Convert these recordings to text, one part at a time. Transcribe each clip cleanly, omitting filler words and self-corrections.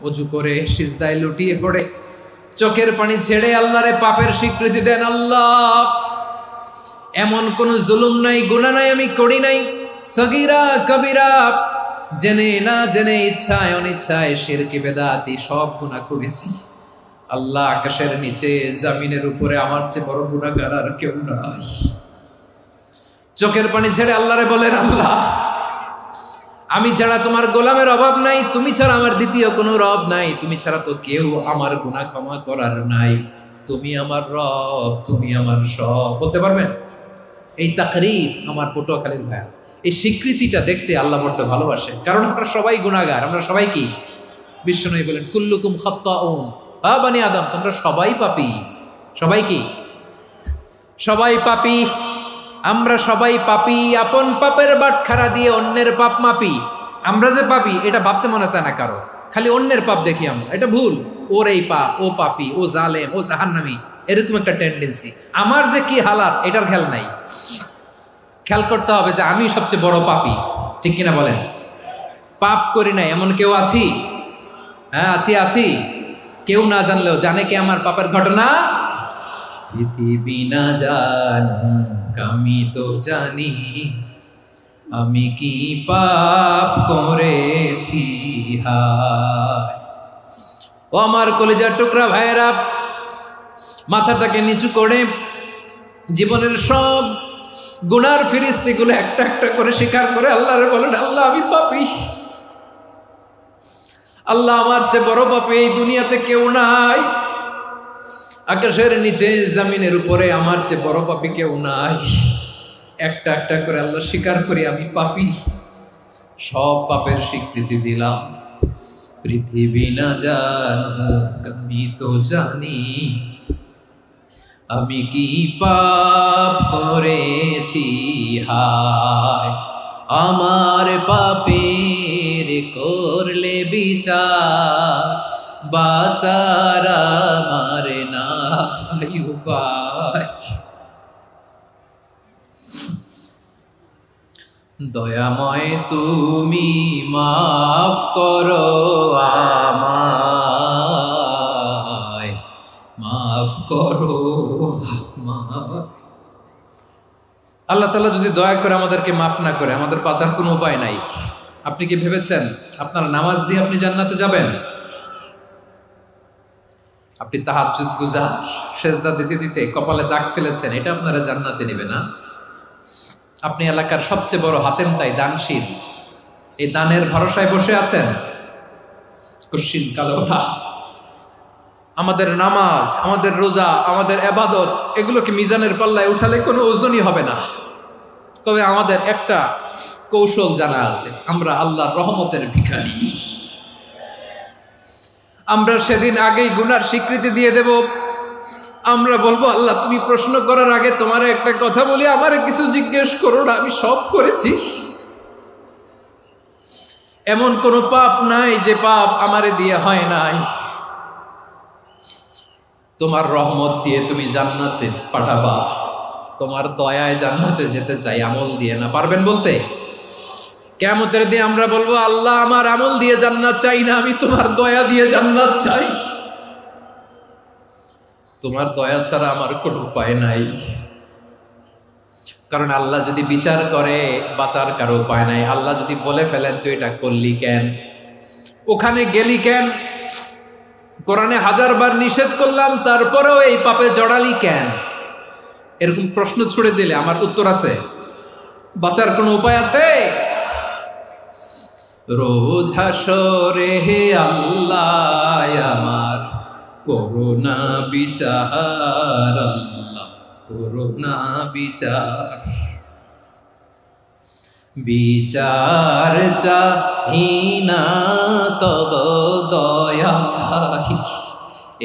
অজু করে সিজদায় লুটিয়ে পড়ে চোখের পানি ছেড়ে আল্লাহরে পাপের স্বীকৃতি দেন। আল্লাহ, এমন কোন জুলুম নাই, গুনাহ নাই আমি করি নাই, সগীরা কবিরা, জেনে না জেনে, ইচ্ছায় অনিচ্ছায়, শিরকি বেদাতি সব গুনাহ করেছি। আল্লাহ, আকাশের নিচে জমিনের উপরে আমার চেয়ে বড় গুনাহগার আর কেউ নাই। চোখের পানি ছেড়ে আল্লাহরে বলেন, আল্লাহ, আমি ছাড়া তোমার গোলামের অভাব নাই, তুমি ছাড়া আমার দ্বিতীয় কোনো রব নাই, তুমি ছাড়া তো কেউ আমার গুনাহ ক্ষমা করার নাই, তুমি আমার রব, তুমি আমার সব। বলতে পারবেন? এই তাকরীর আমার পটুয়াখালীর ভাইয়া, এই স্বীকৃতিটা দেখতে আল্লাহ বড্ড ভালোবাসেন, কারণ আমরা সবাই গুনাহগার। আমরা সবাই কি? বিশ্বনবী বলেন, কুল্লুকুম খাত্তাউন, বানি আদম, তোমরা সবাই পাপী। সবাই কি? সবাই পাপী। আমরা সবাই পাপী। আপন পাপের বাটখারা দিয়ে অন্যের পাপ মাপি। আমরা যে পাপী এটা ভাবতে মনে চায় না কারো, খালি অন্যের পাপ দেখি আমরা, এটা ভুল। ওর এই পাপ, ও পাপী, ও জালেম, ও জাহান্নামী, এরকম একটা টেন্ডেন্সি। আমার যে কি হালাত এটার খেয়াল নাই। খেয়াল করতে হবে যে আমি সবচেয়ে বড় পাপী, ঠিক কিনা বলেন? পাপ করি নাই এমন কেউ আছি? হ্যাঁ, আছি। কেউ না জানলেও জানে কে আমার পাপের ঘটনা? পৃথিবী না জানুক আমি তো জানি, আমি কি পাপ করেছি। হায় ও আমার কলিজার টুকরা ভাইয়েরা, মাথাটাকে নিচু করে জীবনের সব গুনার ফিরিস্তিগুলো একটা একটা করে স্বীকার করে আল্লাহরে বলেন, আল্লাহ, আমি পাপী। আল্লাহ, আমার চেয়ে বড় পাপী এই দুনিয়াতে কেউ নাই। আকাশের নিচে জমিনের উপরে আমার চেয়ে বড় পাপী কেউ নাই। একটা একটা করে আল্লাহ স্বীকার করি আমি পাপী। সব পাপের স্বীকৃতি দিলাম। পৃথিবী না জানুক আমি তো জানি, আমি কি পাপ করেছি। হায় আমার পাপের করলে বিচার, বাচার আমার নাই উপায়। দয়াময় তুমি মাফ করো আমায়, মাফ করো আমায়। আল্লাহ তাআলা যদি দয়া করে আমাদেরকে মাফ না করে, আমাদের বাঁচার কোনো উপায় নাই। আপনি কি ভেবেছেন আপনার নামাজ দিয়ে আপনি জান্নাতে যাবেন? আপনি তাহাজ্জুদ গুজার, সেজদা দিতে দিতে কপালে দাগ ফেলেছেন, এটা আপনারা জান্নাতে নেবে না? আপনি এলাকার সবচেয়ে বড় হাতেম তাই, দানশীল, এই দানের ভরসায় বসে আছেন, কুশ্চিন কালো না। আমাদের নামাজ, আমাদের রোজা, আমাদের ইবাদত, এগুলোকে মিজানের পাল্লায় উঠালে কোনো ওজনই হবে না। তবে আমাদের একটা কৌশল জানা আছে, আমরা আল্লাহর রহমতের ভিখারি। আমরা সেদিন আগেই গুনার স্বীকৃতি দিয়ে দেব। আমরা বলবো, আল্লাহ, তুমি প্রশ্ন করার আগে তোমার একটা কথা বলি, আমারে কিছু জিজ্ঞেস করো না, আমি সব করেছি। এমন কোন পাপ নাই যে পাপ আমারে দিয়ে হয় নাই। তোমার রহমত দিয়ে তুমি জান্নাতে পাঠাবা, তোমার দয়ায় জান্নাতে যেতে চাই, আমল দিয়ে না। পারবেন বলতে? কিয়ামতের দিন আমরা বলবো, আল্লাহ, আমার আমল দিয়ে জান্নাত চাই না, আমি তোমার দয়া দিয়ে জান্নাত চাই। তোমার দয়া ছাড়া আমার কোনো উপায় নাই। কারণ আল্লাহ যদি বিচার করে, বাঁচার কারো উপায় নাই। আল্লাহ যদি বলে ফেলেন তুই এটা করলি কেন, ওখানে গেলি কেন, কোরআনে 1000 বার নিষেধ করলাম তারপরেও এই পাপে জড়ালি কেন, এরকম প্রশ্ন ছুড়ে দিলে আমার উত্তর আছে? বাঁচার কোনো উপায় আছে? রোজ হাসরে হে আল্লাহ আমার করুণা বিচার, আল্লাহ করুণা বিচার। বিচার চাহি না তব দয়া চাহি,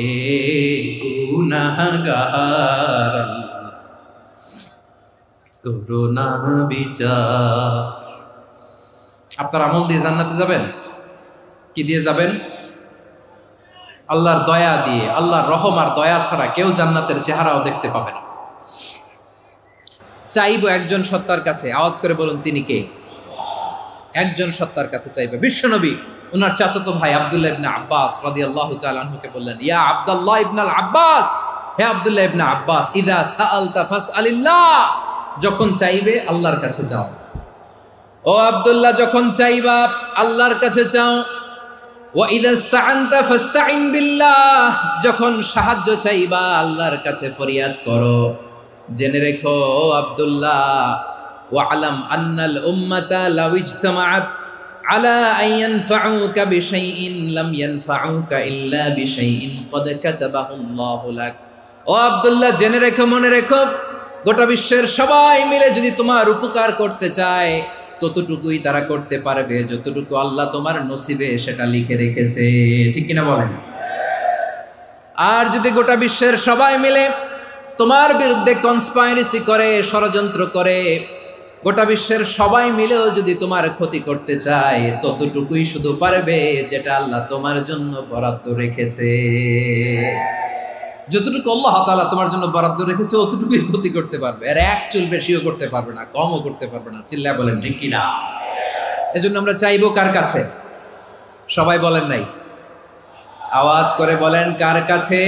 এ গুনাহগার, করুণা বিচার। আপনার আমল দিয়ে জান্নাতে যাবেন? কি দিয়ে যাবেন? আল্লাহর দয়া দিয়ে। আল্লাহর রহম আর দয়া ছাড়া কেউ জান্নাতের চেহারাও দেখতে পাবে না। চাইবো একজন সত্তার কাছে, আওয়াজ করে বলুন তিনি কে? একজন সত্তার কাছে চাইবে, বিশ্বনবী ওনার চাচাতো ভাই আব্দুল্লাহ ইবনে আব্বাস রাদিয়াল্লাহু তাআলা আনহুকে বললেন, ইয়া আব্দুল্লাহ ইবনে আব্বাস, হে আব্দুল্লাহ ইবনে আব্বাস, ইযা সাআলতা ফাসআলিল্লাহ, যখন চাইবে আল্লাহর কাছে যাও। ও আব্দুল্লাহ, যখন চাইবা আল্লাহর কাছে চাও। ওয়া ইযা ইসতাআনতা ফাসতাইন বিল্লাহ, যখন সাহায্য চাইবা আল্লাহর কাছে ফরিয়াদ করো। জেনে রেখো আব্দুল্লাহ, ওয়া'লাম আন্নাল উম্মাতা লাউ ইজতামাআত আলা আন ইয়ানফাউকা বিশাইইন লাম ইয়ানফাউকা ইল্লা বিশাইইন ক্বাদ কাতাবাহু আল্লাহু লাক। ও আব্দুল্লাহ, জেনে রেখো, মনে রেখো, গোটা বিশ্বের সবাই মিলে যদি তোমার উপকার করতে চায় ততটুকুই তারা করতে পারবে যতটুকু আল্লাহ তোমার নসিবে সেটা লিখে রেখেছে। ঠিক কিনা বলেন? আর যদি গোটা বিশ্বের সবাই মিলে তোমার বিরুদ্ধে কনস্পাইরেসি করে, ষড়যন্ত্র করে, গোটা বিশ্বের সবাই মিলেও যদি তোমার ক্ষতি করতে চায় ততটুকুই শুধু পারবে যেটা আল্লাহ তোমার জন্য বরাদ্দ রেখেছে। যতটুকু আল্লাহ তাআলা তোমার জন্য বরাদ্দ রেখেছে অতটুকুই ক্ষতি করতে পারবে, আর এক চুল বেশিও করতে পারবে না, কমও করতে পারবে না। চিল্লায় বলেন ঠিক কিনা? এজন্য আমরা চাইবো কার কাছে? সবাই বলেন নাই, আওয়াজ করে বলেন কার কাছে?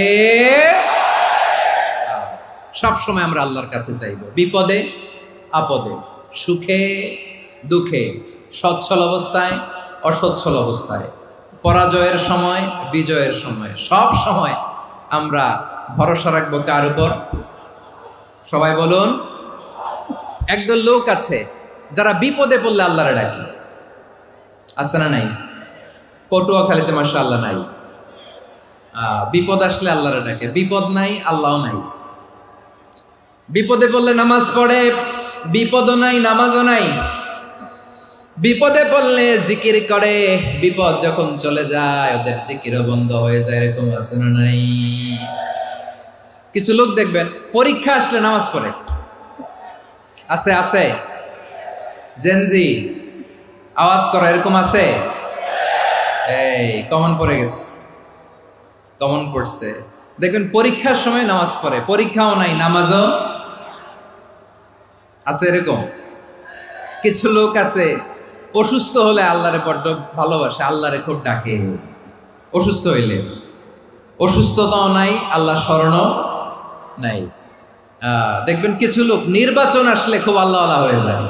সব সময় আমরা আল্লাহর কাছে চাইবো, বিপদে আপদে, সুখে দুঃখে, সচ্ছল অবস্থায় অসচ্ছল অবস্থায়, পরাজয়ের সময় বিজয়ের সময়, সব সময় আমরা ভরসা রাখবো কার উপর? সবাই বলুন। একদল লোক আছে যারা বিপদে পড়লে আল্লাহরে ডাকে, আছে না নাই? পটুয়াখালীতে মাশাআল্লাহ নাই। বিপদ আসলে আল্লাহরে ডাকে, বিপদ নাই আল্লাহও নাই। বিপদে পড়লে নামাজ পড়ে, বিপদও নাই নামাজও নাই। বিপদে পড়লে জিকির করে, বিপদ যখন চলে যায় ওদের জিকিরও বন্ধ হয়ে যায়। এরকম আছে না নাই? কিছু লোক দেখবেন পরীক্ষা আসলে নামাজ পড়ে, আছে আছে। জেনজি আওয়াজ করো, এরকম আছে? এই কমন পড়ে গেছে, কমন পড়ছে। দেখবেন পরীক্ষার সময় নামাজ পড়ে, পরীক্ষাও নাই নামাজও আছে। এরকম কিছু লোক আছে অসুস্থ হলে আল্লাহরে বড্ড ভালোবাসে, আল্লাহরে খুব ডাকে। অসুস্থ হইলে অসুস্থতাও নাই, আল্লাহ স্মরণও নাই। দেখবেন কিছু লোক নির্বাচন আসলে খুব আল্লাহ আল্লাহ হয়ে যায়,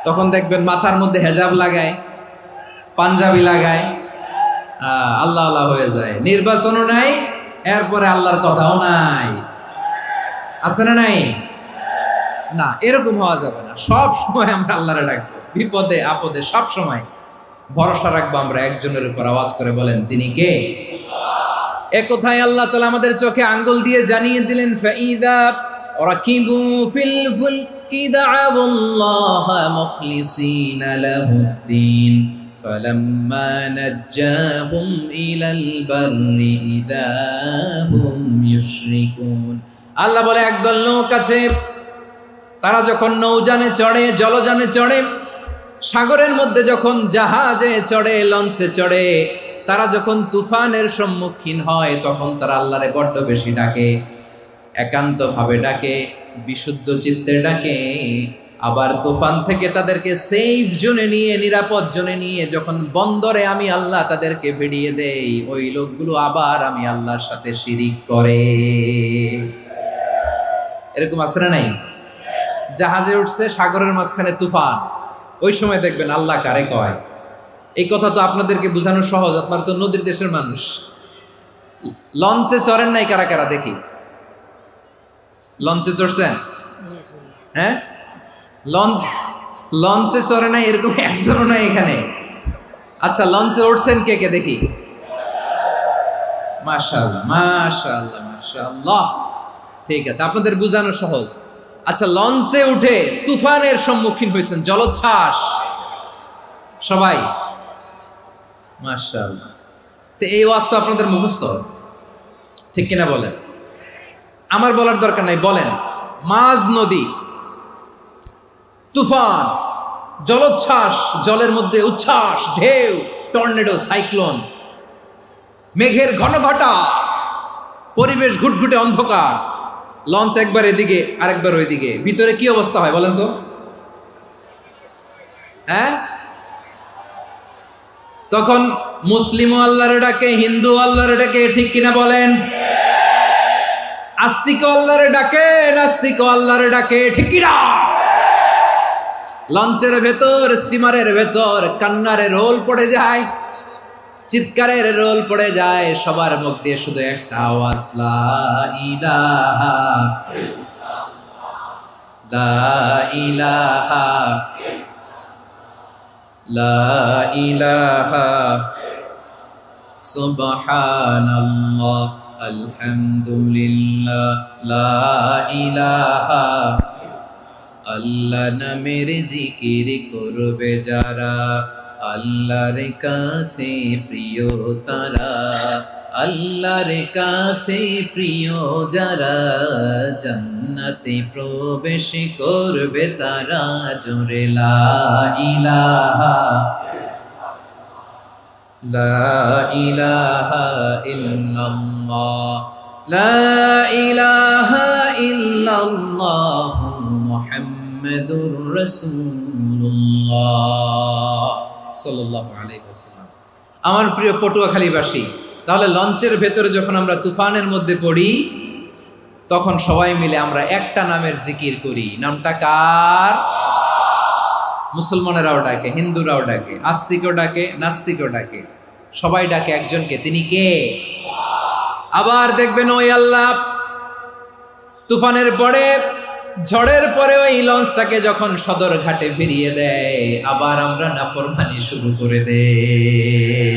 তখন দেখবেন মাথার মধ্যে হেজাব লাগায়, পাঞ্জাবি লাগায়, আল্লাহ আল্লাহ হয়ে যায়। নির্বাচনও নাই, এরপরে আল্লাহর কথাও নাই। আছে না নাই? না, এরকম হওয়া যাবে না। সব সময় আমরা আল্লাহরে ডাকবো, বিপদে আপদে সব সময় ভরসা রাখবো আমরা একজনের উপর। আওয়াজ করে বলেন তিনি কে? এ কথায় আল্লাহ তাআলা আমাদের চোখে আঙ্গুল দিয়ে জানিয়ে দিলেন, ফাইদা রাকিবু ফিল ফুলকি দা'আউল্লাহা মুখলিসিনা লাহুদ্দিন ফালাম্মা নাজ্জাহুম ইলাল বাররি ইযা হুম ইউশরিকুন। আল্লাহ বলে একদল লোক আছে, তারা যখন নৌযানে চড়ে, জলযানে চড়ে, সাগরের মধ্যে যখন জাহাজে চড়ে, লঞ্চে চড়ে, তারা যখন তুফানের সম্মুখীন হয় তখন তারা আল্লাহরে বড্ড বেশি ডাকে, একান্ত ভাবে ডাকে, বিশুদ্ধ চিত্তে ডাকে। আবার তুফান থেকে তাদেরকে সেফ জোনে নিয়ে, নিরাপদ জোনে নিয়ে যখন বন্দরে আমি আল্লাহ তাদেরকে ভিড়িয়ে দেই, ওই লোকগুলো আবার আমি আল্লাহর সাথে শিরিক করে। এরকম আছে না নাই? জাহাজে উঠছে, সাগরের মাঝখানে তুফান, ওই সময় দেখবেন আল্লাহ কারে কয়। এই কথা তো আপনাদেরকে বোঝানো সহজ, আপনারা তো নদীর দেশের মানুষ। লঞ্চে চড়েন নাই কারা কারা? দেখি, লঞ্চে চড়ছেন? হ্যাঁ, লঞ্চে চড়ে নাই এরকম একজনও নাই এখানে। আচ্ছা, লঞ্চে উঠছেন কে কে? দেখি। মাশাআল্লাহ মাশাআল্লাহ মাশাআল্লাহ, ঠিক আছে, আপনাদের বোঝানো সহজ। আচ্ছা, লঞ্চে উঠে তুফানের সম্মুখীন হয়েছেন, জলোচ্ছ্বাস, সবাই? মাশাআল্লাহ। তো এই ওয়াজ তো আপনাদের মুখস্থ, ঠিক কিনা বলেন? আমার বলার দরকার নাই, বলেন। মাঝ নদী, তুফান, জলোচ্ছ্বাস, জলের মধ্যে উচ্ছ্বাস, ঢেউ, টর্নেডো, সাইক্লোন, মেঘের ঘনঘটা, পরিবেশ ঘুটঘুটে অন্ধকার, লঞ্চ একবার এদিকে আরেকবার ওইদিকে, ভিতরে কি অবস্থা হয় বলেন তো? হ্যাঁ, তখন মুসলিমও আল্লাহরে ডাকে, হিন্দু আল্লাহরে ডাকে, ঠিক কিনা বলেন? আস্তিক আল্লাহরে ডাকে, নাস্তিক আল্লাহরে ডাকে, ঠিক কিনা? লঞ্চের ভেতর, স্টিমারের ভেতর কান্নারে রোল পড়ে যায়, চিৎকারের রোল পড়ে যায়, সবার মুখ দিয়ে শুধু একটা আওয়াজ, লা ইলাহা লা ইলাহা লা ইলাহা সুবহানাল্লাহ আলহামদুলিল্লাহ লা ইলাহা। আল্লাহ নামের জিকির করবে যারা, আল্লাহর কাছে প্রিয় তারা, আল্লাহর কাছে প্রিয় যারা, জান্নাতে প্রবেশ করবে তারা, জোরে লা ইলাহা লা ইলাহা ইল্লাল্লাহ লা ইলাহা ইল্লাল্লাহ মুহাম্মাদুর রাসূলুল্লাহ সাল্লাল্লাহু আলাইহি ওয়াসাল্লাম। আমার প্রিয় পটুয়াখালীবাসী, তাহলে লঞ্চের ভেতরে যখন আমরা তুফানের মধ্যে পড়ি, তখন সবাই মিলে আমরা একটা নামের জিকির করি। নামটা কার? মুসলমানেরাও ডাকে, হিন্দুরাও ডাকে, আস্তিকও ডাকে, নাস্তিকও ডাকে, সবাই ডাকে একজনকে, তিনি কে? আবার দেখবেন ওই আল্লাহ তুফানের পরে, ঝড়ের পরে ওই লঞ্চটাকে যখন সদর ঘাটে ফিরিয়ে দেয়, আবার আমরা নাফরমানি শুরু করে দেই।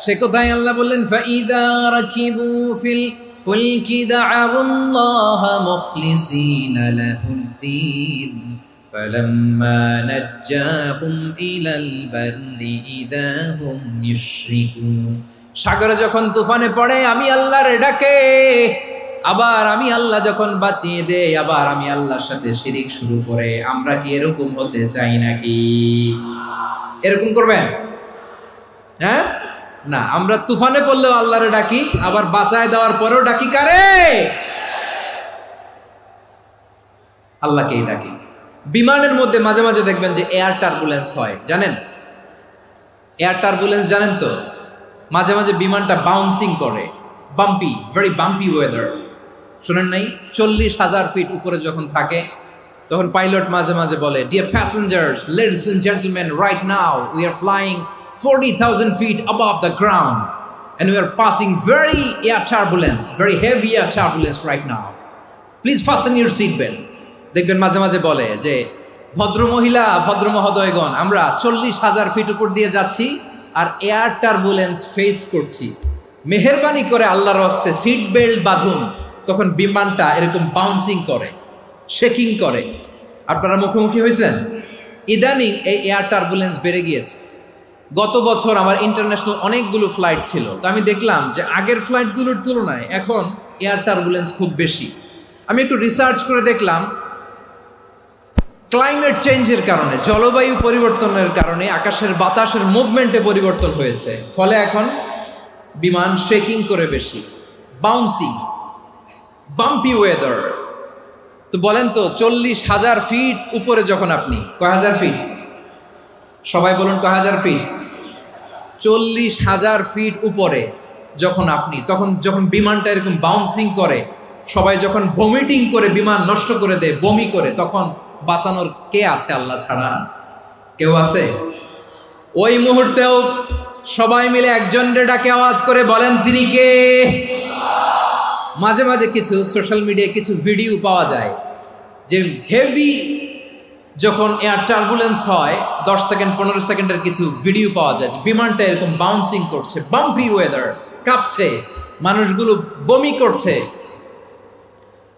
সে কোথায়? আল্লাহ বললেন, ফাইদা রাকিবু ফিল ফুলকি দা'আউল্লাহা মুখলিসিনা লাহুদ্দিন ফালাম্মা নাজ্জাহুম ইলাল বাররি ইযা হুম ইউশরিকুন। সাগরে যখন তুফানে পড়ে আমি আল্লাহর ডাকে, আবার আমি আল্লাহ যখন বাঁচিয়ে দেই, আবার আমি আল্লাহর সাথে শিরিক শুরু করে। আমরা কি এরকম হতে চাই নাকি? এরকম করবেন? হ্যাঁ না, আমরা তুফানে পড়লেও আল্লাহরে ডাকি, আবার বাঁচায় দেওয়ার পরেও ডাকি কারে? আল্লাহকেই ডাকি। বিমানের মধ্যে মাঝে মাঝে দেখবেন যে এয়ার টার্বুলেন্স হয়, জানেন? এয়ার টার্বুলেন্স জানেন তো? মাঝে মাঝে বিমানটা বাউন্সিং করে, বাম্পি, ভেরি বাম্পি ওয়েদার। শোনেন নাই? 40,000 ফিট উপরে যখন থাকে, তখন পাইলট মাঝে মাঝে বলে, dear passengers, ladies and gentleman, right now we are flying 40,000 feet above the ground and we are passing very air turbulence, very heavy air turbulence right now. Please fasten your seat belt. দেখবেন মাঝে মাঝে বলে যে, ভদ্র মহিলা, ভদ্র মহোদয়গণ, আমরা 40,000 ফিট উপর দিয়ে যাচ্ছি আর এয়ার টার্বুলেন্স ফেস করছি, মেহেরবানি করে আল্লাহর হস্তে সিট বেল্ট বাঁধুন। তখন বিমানটা এরকম বাউন্সিং করে, শেকিং করে। আপনারা মুখোমুখি হয়েছেন? ইদানিং এই এয়ার টার্বুলেন্স বেড়ে গিয়েছে। গত বছর আমার ইন্টারন্যাশনাল অনেকগুলো ফ্লাইট ছিল, তো আমি দেখলাম যে আগের ফ্লাইটগুলোর তুলনায় এখন এয়ার টার্বুলেন্স খুব বেশি। আমি একটু রিসার্চ করে দেখলাম, ক্লাইমেট চেঞ্জের কারণে, জলবায়ু পরিবর্তনের কারণে আকাশের বাতাসের মুভমেন্টে পরিবর্তন হয়েছে, ফলে এখন বিমান শেকিং করে বেশি, বাউন্সিং, বাম্পি ওয়েদার। তো বলেন তো, 40,000 ফিট উপরে যখন আপনি, কয় হাজার ফিট? সবাই বলুন কয় হাজার ফিট? 40,000 ফিট উপরে যখন আপনি, তখন যখন বিমানটা এরকম বাউন্সিং করে, সবাই যখন ভমিটিং করে বিমান নষ্ট করে দেয়, বমি করে, তখন বাঁচানোর কে আছে আল্লাহ ছাড়া? কেউ আছে? ওই মুহূর্তেও সবাই মিলে একজনের ডাকে আওয়াজ করে বলেন, তিনি কে? মাঝে মাঝে কিছু সোশ্যাল মিডিয়ায় কিছু ভিডিও পাওয়া যায় যে হেভি যখন এয়ার টার্বুলেন্স হয়, 10 সেকেন্ড 15 সেকেন্ডের কিছু ভিডিও পাওয়া যায়, বিমানটা এরকম বাউন্সিং করছে, বাম্পি ওয়েদার, কাঁপছে, মানুষগুলো বমি করছে,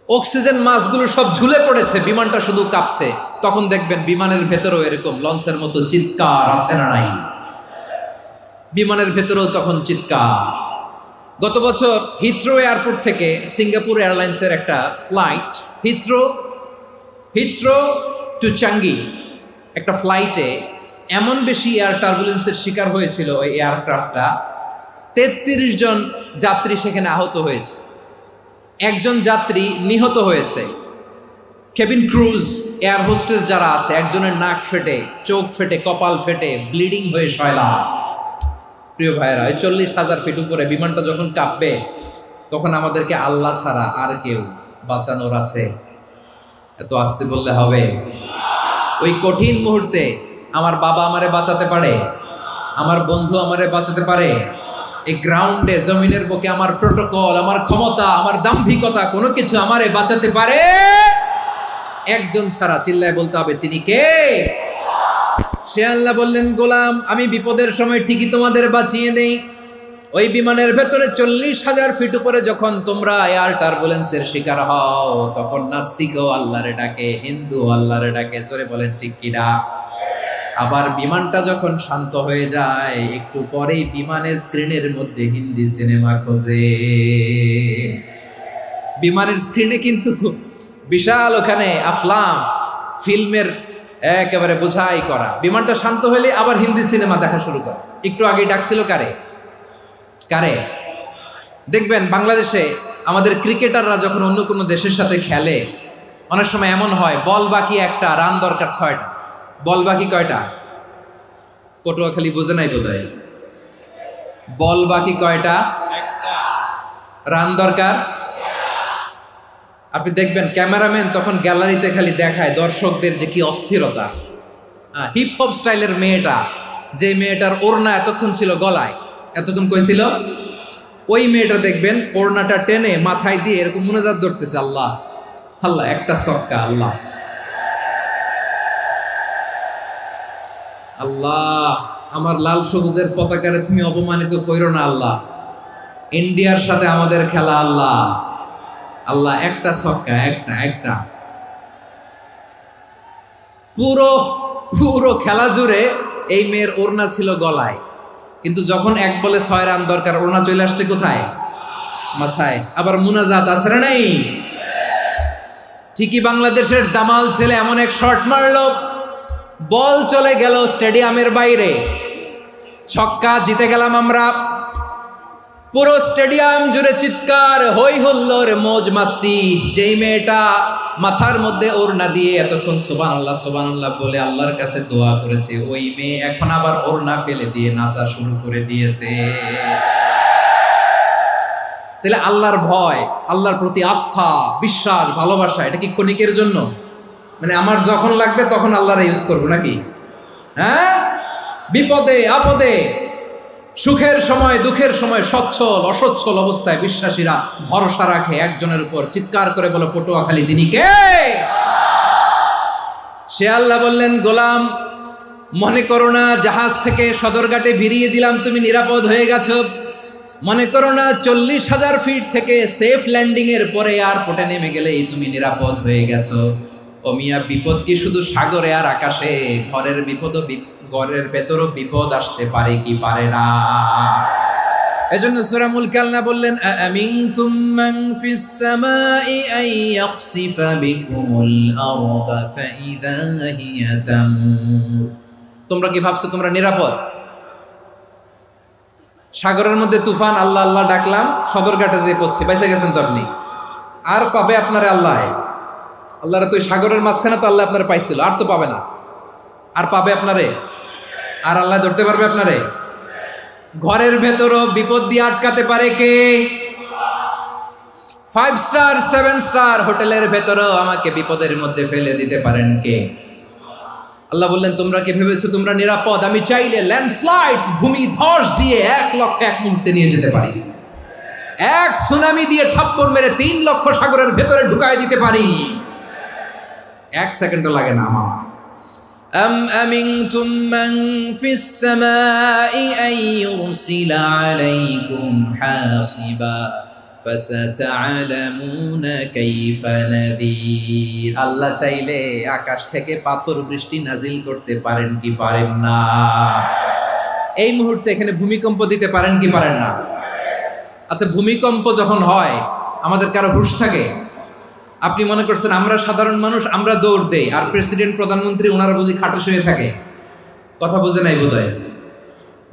অক্সিজেন মাস্কগুলো সব ঝুলে পড়েছে, বিমানটা শুধু কাঁপছে। তখন দেখবেন বিমানের ভেতরেও এরকম লঞ্চের মতো চিৎকার আছে না নাই? বিমানের ভেতরেও তখন চিৎকার। গত বছর হিথ্রো এয়ারপোর্ট থেকে সিঙ্গাপুর এয়ারলাইন্সের একটা ফ্লাইট, হিথ্রো টু চাঙ্গি, একটা ফ্লাইটে এমন বেশি এয়ার টার্বুলেন্সের শিকার হয়েছিল ওই এয়ারক্রাফটটা, 33 জন যাত্রী সেখানে আহত হয়েছে, একজন যাত্রী নিহত হয়েছে। কেবিন ক্রুজ, এয়ার হোস্টেস যারা আছে, একজনের নাক ফেটে, চোখ ফেটে, কপাল ফেটে, ব্লিডিং হয়ে শয়লা। প্রিয় ভাইয়েরা, 40,000 ফিট উপরে বিমানটা যখন কাঁপবে, তখন আমাদেরকে আল্লাহ ছাড়া আর কেউ বাঁচানোর আছে? এত আসতে বললে হবে? ওই কঠিন মুহূর্তে আমার বাবা আমারে বাঁচাতে পারে, আমার বন্ধু আমারে বাঁচাতে পারে? এই গ্রাউন্ডে, জমিনের বুকে আমার প্রোটোকল, আমার ক্ষমতা, আমার দাম্ভিকতা, কোনো কিছু আমারে বাঁচাতে পারে? একজন ছাড়া। চিল্লায় বলতে হবে, তিনি কে? সে আল্লাহ বললেন, গোলাম, আমি বিপদের সময় ঠিকই তোমাদের বাঁচিয়ে দেই। ওই বিমানের ভেতরে 40,000 ফিট উপরে যখন তোমরা এয়ার টার্বুলেন্সের শিকার হও, তখন নাস্তিকও আল্লাহরে ডাকে, হিন্দু আল্লাহরে ডাকে। জোরে বলেন ঠিক কিনা? আবার বিমানটা যখন শান্ত হয়ে যায়, একটু পরেই বিমানের স্ক্রিনের মধ্যে হিন্দি সিনেমা খোঁজে। বিমানের স্ক্রিনে কিন্তু বিশাল ওখানে আফলাম ফিল্মের একেবারে বোঝাই করা। বিমানটা শান্ত হলে আবার হিন্দি সিনেমা দেখা শুরু করে। একটু আগে ডাকছিল কারে? কারে? দেখবেন বাংলাদেশে আমাদের ক্রিকেটাররা যখন অন্য কোনো দেশের সাথে খেলে, অনেক সময় এমন হয়, বল বাকি একটা, রান দরকার 6টা। বল বাকি কয়টা? পটুয়াখালী বুঝে নাই বোধহয়। বল বাকি কয়টা? রান দরকার। আপনি দেখবেন ক্যামেরাম্যান তখন গ্যালারিতে খালি দেখায় দর্শকদের যে কি অস্থিরতা। হিপ হপ স্টাইলের মেয়েটা, যে মেয়েটার ওড়না এতক্ষণ ছিল গলায়, এতক্ষণ কই ছিল, ওই মেয়েটা দেখবেন ওড়নাটা টেনে মাথায় দিয়ে এরকম মুনাজাত ধরতেছে, আল্লাহ আল্লাহ, একটা ছক্কা, আল্লাহ আল্লাহ, আমার লাল সবুজের পতাকারে তুমি অপমানিত কইরো না আল্লাহ, ইন্ডিয়ার সাথে আমাদের খেলা, আল্লাহ আল্লাহ, একটা ছক্কা, একটা। পুরো পুরো খেলা জুড়ে এই মেয়ের ওড়না ছিল গলায়, কিন্তু যখন এক বলে 6 রান দরকার, ওড়না চলে আসছে কোথায়? মাথায়। আবার মুনাজাত আছে না নাই? ঠিকই বাংলাদেশের দামাল ছেলে এমন এক শট মারলো, বল চলে গেল স্টেডিয়ামের বাইরে, ছক্কা, জিতে গেলাম আমরা। পুরো স্টেডিয়াম জুড়ে চিৎকার, হই হুল্লোর, মৌজ মাস্তি। যেই মেয়েটা মাথার মধ্যে ওড়না দিয়ে এতক্ষণ সুবহানাল্লাহ সুবহানাল্লাহ বলে আল্লাহর কাছে দোয়া করেছে, ওই মেয়ে এখন আবার ওড়না ফেলে দিয়ে নাচা শুরু করে দিয়েছে। তাহলে আল্লাহর ভয়, আল্লাহর প্রতি আস্থা, বিশ্বাস, ভালোবাসা, এটা কি ক্ষণিকের জন্য? মানে আমার যখন লাগবে তখন আল্লাহরে ইউজ করবো নাকি? হ্যাঁ, বিপদে আপদে, সুখের সময় দুঃখের সময়, সচ্ছল অসচ্ছল অবস্থায় বিশ্বাসীরা ভরসা রাখে একজনের উপর। চিৎকার করে বলো, পটুয়াখালী তিনি কে? সে আল্লাহ বললেন, গোলাম, মনে করো না জাহাজ থেকে সদরঘাটে ভিড়িয়ে দিলাম, তুমি নিরাপদ হয়ে গেছো। মনে করো না 40,000 ফিট থেকে সেফ ল্যান্ডিং এর পরে এয়ারপোর্টে নেমে গেলেই তুমি নিরাপদ হয়ে গেছো। ও মিয়া, বিপদ কি শুধু সাগরে আর আকাশে? ঘরের বিপদও, ঘরের ভেতরও বিপদ আসতে পারে কি পারে না? এজন্য সূরা মুলক আল্লাহ বললেন, আমিনতুম মান ফিস সামাই আন ইয়াখসিফা বিকুমুল আরদা ফাইযা হিয়া তামুর। তোমরা কি ভাবছো তোমরা নিরাপদ? সাগরের মধ্যে তুফান, আল্লাহ আল্লাহ ডাকলাম, সদরঘাটে যেয়ে পড়ছি, বাইসে গেছেন তো আপনি। আর পাবে আপনারে আল্লাহ? আল্লাহর তো সাগরের মাঝখানে তো আল্লাহ আপনারে পাইছিল, আর তো পাবে না। আর পাবে আপনারে? আর আল্লাহ ধরতে পারবে আপনারে? ঘরের ভেতরও বিপদ দিয়ে আটকাতে পারে কে? 5 স্টার 7 স্টার হোটেলের ভেতরেও আমাকে বিপদের মধ্যে ফেলে দিতে পারেন কে? আল্লাহ বললেন, তোমরা কি ভেবেছো তোমরা নিরাপদ? আমি চাইলে ল্যান্ডস্লাইডস, ভূমি ধস দিয়ে 1 লক্ষ এক মুহূর্তে নিয়ে যেতে পারি। এক সুনামি দিয়ে থাপ্পড় মেরে 3 লক্ষ সাগরের ভেতরে ঢুকায় দিতে পারি। 1 সেকেন্ডও লাগে না আমার। أم أمنتم من في السماء أن يرسل عليكم حاصبا فستعلمون كيف نذير। আল্লাহ চাইলে আকাশ থেকে পাথর বৃষ্টি নাজিল করতে পারেন কি পারেন না? এই মুহূর্তে এখানে ভূমিকম্প দিতে পারেন কি পারেন না? আচ্ছা, ভূমিকম্প যখন হয় আমাদের কারো হুঁশ থাকে? আপনি মনে করছেন আমরা সাধারণ মানুষ, আমরা দৌড় দেই, আর প্রেসিডেন্ট প্রধানমন্ত্রী ওনারা বুঝি খাটে শুয়ে থাকে? কথা বুঝে নাই বোধহয়।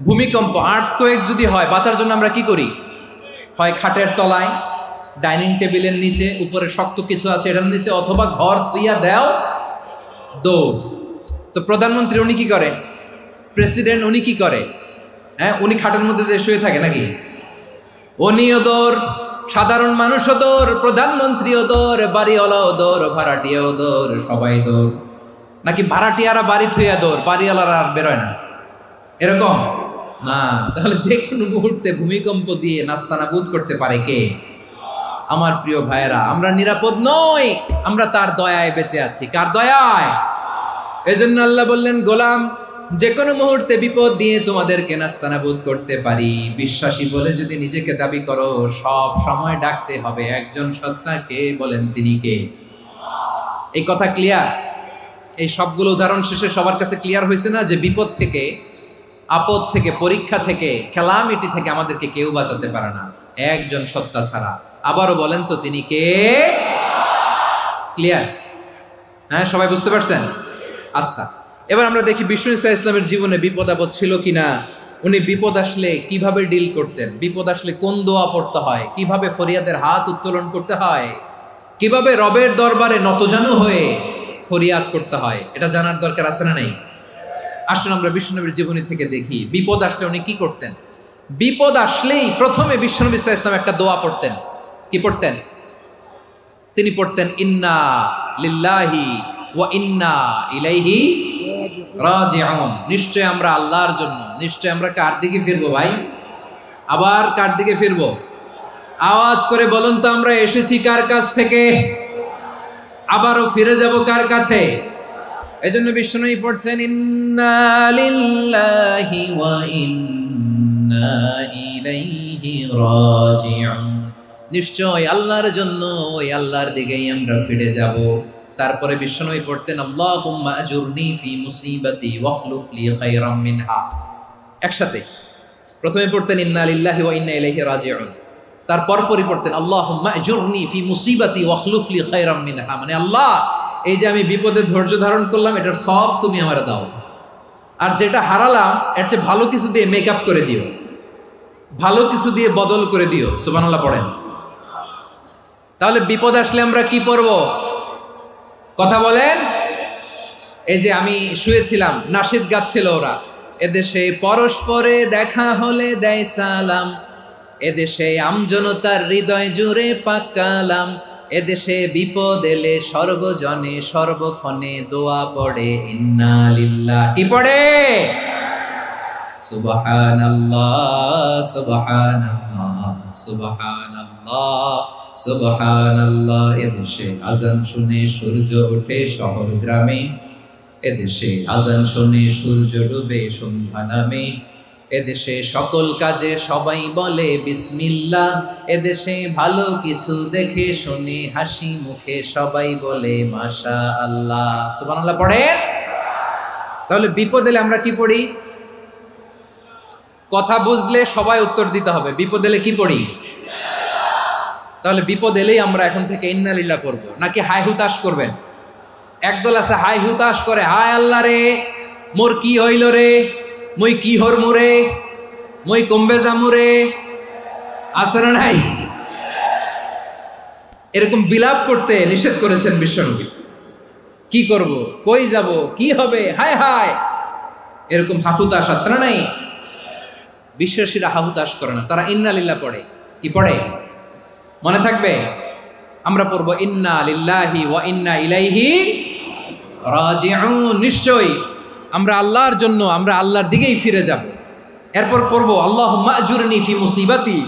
ভূমিকম্প, আর্থকোয়েক যদি হয়, বাঁচার জন্য আমরা কি করি? হয় খাটের তলায়, ডাইনিং টেবিলের নিচে, উপরে শক্ত কিছু আছে এটার নিচে, অথবা ঘর থুইয়া দেও দৌড়। তো প্রধানমন্ত্রী উনি কি করে, প্রেসিডেন্ট উনি কি করে? হ্যাঁ, উনি খাটের মধ্যে যে শুয়ে থাকে নাকি? উনিও দৌড়, সাধারণ মানুষও দৌড়, প্রধানমন্ত্রীও দৌড়, বাড়িওয়ালাও দৌড়, ভাড়াটিয়াও দৌড়, সবাই দৌড়। নাকি ভাড়াটিয়ারা বাড়ি থুইয়া দৌড়, বাড়িওয়ালারা আর বেরোয় না, এরকম না? তাহলে যে কোনো মুহূর্তে ভূমিকম্প দিয়ে নাস্তানাবুদ করতে পারে কে? আমার প্রিয় ভাইয়েরা, আমরা নিরাপদ নই, আমরা তার দয়ায় বেঁচে আছি। কার দয়ায়? এজন্য আল্লাহ বললেন, গোলাম, যে কোনো মুহূর্তে বিপদ দিয়ে তোমাদেরকে নাস্তানাবুদ করতে পারি। বিশ্বাসী বলে যদি নিজেকে দাবি করো, সব সময় ডাকতে হবে একজন সত্তাকে। বলেন তিনি কে? এই কথা ক্লিয়ার? এই সবগুলো উদাহরণ শেষে সবার কাছে ক্লিয়ার হয়েছে না যে বিপদ থেকে, আপদ থেকে, পরীক্ষা থেকে, ক্যালামিটি থেকে আমাদেরকে কেউ বাঁচাতে পারে না একজন সত্তা ছাড়া। আবারও বলেন তো তিনি কে? ক্লিয়ার? হ্যাঁ, সবাই বুঝতে পারছেন? আচ্ছা, এবার আমরা দেখি বিষ্ণু ঈসা ইসলামের জীবনে বিপদ আপদ ছিল কিনা। উনি বিপদ আসলে কিভাবে ডিল করতেন, বিপদ আসলে কোন দোয়া পড়তে হয়, কিভাবে ফরিয়াদের হাত উত্তোলন করতে হয়, কিভাবে রবের দরবারে নতজানু হয়ে ফরিয়াদ করতে হয়, এটা জানার দরকার আছে না নাই? আসুন আমরা বিশ্বনবীর জীবনী থেকে দেখি বিপদ আসলে উনি কি করতেন। বিপদ আসলেই প্রথমে বিশ্বনবী সাল্লাল্লাহু আলাইহি ওয়াসাল্লাম একটা দোয়া পড়তেন। কি পড়তেন? তিনি পড়তেন, ইন্না লিল্লাহি ওয়া ইন্না ইলাইহি রাজিউন। নিশ্চয় আমরা আল্লাহর জন্য, নিশ্চয় আমরা কার দিকে ফিরবো ভাই? আবার কার দিকে ফিরবো? আওয়াজ করে বলুন তো, আমরা এসেছি কার কাছ থেকে, আবারও ফিরে যাব কার কাছে? এজন্য বিশ্বনবী পড়ছেন, ইন্না লিল্লাহি ওয়া ইন্না ইলাইহি রাজিউন। নিশ্চয় আল্লাহর জন্য, ওই আল্লাহর দিকেই আমরা ফিরে যাব। তারপরে বিশ্বনবী পড়তেন, আল্লাহুম্মা আজুরনি ফি মুসিবাতি ওয়াখলুফ লি খায়রাম মিনহা। একসাথে প্রথমে পড়তেন ইন্না লিল্লাহি ওয়া ইন্না ইলাইহি রাজিউন, তারপর পরে পড়তেন আল্লাহুম্মা আজুরনি ফি মুসিবাতি ওয়াখলুফ লি খায়রাম মিনহা। মানে আল্লাহ, এই যে আমি বিপদে ধৈর্য ধারণ করলাম, এটার সব তুমি আমারে দাও, আর যেটা হারালাম এর চেয়ে ভালো কিছু দিয়ে মেকআপ করে দিও, ভালো কিছু দিয়ে বদল করে দিও। সুবহানাল্লাহ পড়েন। তাহলে বিপদ আসলে আমরা কি পড়ব? কথা বলেন। এই যে আমি শুয়েছিলাম, নাশিদ গাচ্ছিল ওরা, এদেশে পরস্পরে দেখা হলে দেয় সালাম, এদেশে আমজনতার হৃদয় জুড়ে পাকালাম, এদেশে বিপদ এলে সর্বজনে সর্বক্ষণে দোয়া পড়ে ইন্না লিল্লাহি। কি পড়ে? সুবহানাল্লাহ সুবহানাল্লাহ সুবহানাল্লাহ সুবহানাল্লাহ। এদেশে আজান শুনে সূর্য ওঠে শহর গ্রামে, এদেশে আজান শুনে সূর্য ডুবে সন্ধ্যা নামে, এদেশে সকল কাজে সবাই বলে বিসমিল্লাহ, এদেশে ভালো কিছু দেখে শুনে হাসি মুখে সবাই বলে মাশাআল্লাহ। সুবহানাল্লাহ পড়েন। তাহলে বিপদ এলে আমরা কি পড়ি? কথা বুঝলে সবাই উত্তর দিতে হবে, বিপদ এলে কি পড়ি? তাহলে বিপদ এলেই আমরা এখন থেকে ইন্না লিল্লাহ পড়বো, নাকি হাই হুতাশ করবেন? একদল আছে হাই হুতাশ করে, হায় আল্লাহ রে মোর কি হইল রে, মই কি হরমু রে, মই কমবে জামু রে, আছে না নাই? এরকম বিলাপ করতে নিষেধ করেছেন বিশ্বনবী। কি করব, কই যাব, কি হবে, হায় হায়, এরকম হাহুতাশ আছে না নাই? বিশ্বাসীরা হাহুতাশ করে না, তারা ইন্না লিল্লাহ পড়ে। কি পড়ে? মনে থাকবে? আমরা পড়বো ইন্না লিল্লাহি ওয়া ইন্না ইলাইহি রাজিউন। নিশ্চয়ই আমরা আল্লাহর জন্য, আমরা আল্লাহর দিকেই ফিরে যাব। এরপর পড়বো আল্লাহুম্মা আজুরনি ফি মুসিবাতি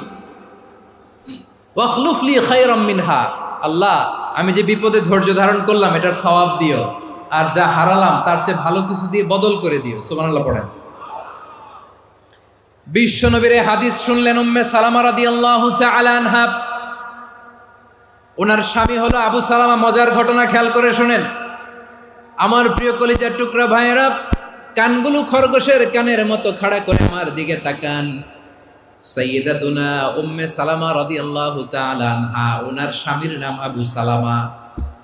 ওয়াখলুফ লি খায়রাম মিনহা। আল্লাহ, আমি যে বিপদে ধৈর্য ধারণ করলাম এটার সওয়াব দিও, আর যা হারালাম তার চেয়ে ভালো কিছু দিয়ে বদল করে দিও। সুবহানাল্লাহ পড়েন। বিশ্বনবীর হাদিস শুনলেন উম্মে সালামা রাদিয়াল্লাহু তাআলা আনহা। ওনার স্বামী হলো আবু সালামা। মজার ঘটনা খেয়াল করে শুনেন আমার প্রিয় কলিজার টুকরা ভাইয়েরা। কানগুলো খরগোশের কানের মতো খাড়া করে আমার দিকে তাকান। সাইয়্যিদাতুনা উম্মে সালামা রাদিয়াল্লাহু তাআলা আনহা, ওনার স্বামীর নাম আবু সালামা।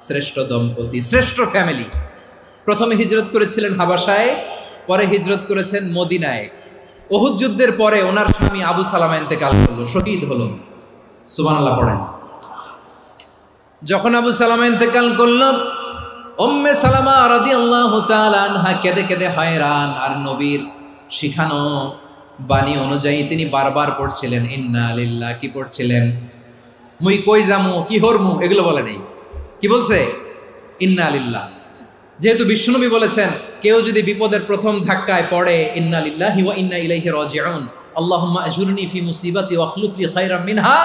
শ্রেষ্ঠ দম্পতি, শ্রেষ্ঠ ফ্যামিলি। প্রথমে হিজরত করেছিলেন হাবাসায়, পরে হিজরত করেছেন মদিনায়। উহুদ যুদ্ধের পরে ওনার স্বামী আবু সালামা ইন্তেকাল করলো, শহীদ হলো। সুবহানাল্লাহ পড়েন। যখন আবু সালামা ইন্তেকাল করল, উম্মে সালামা রাদিয়াল্লাহু তাআলা আনহা কেঁদে কেঁদে হয়রান। আর নবীর শিখানো বাণী অনুযায়ী তিনি বারবার পড়ছিলেন ইন্না লিল্লাহ। কি পড়ছিলেন? মুই কই যামু, কি হরমু, এগুলো বলে নেই। কি বলছে? ইন্না লিল্লাহ। যেহেতু বিশ্বনবী বলেছেন কেউ যদি বিপদের প্রথম ধাক্কায় পড়ে ইন্না লিল্লাহি ওয়া ইন্না ইলাইহি রাজিউন, আল্লাহুম্মা আজুরনি ফি মুসিবাতি ওয়া আখলুফ লি খায়রাম মিনহা,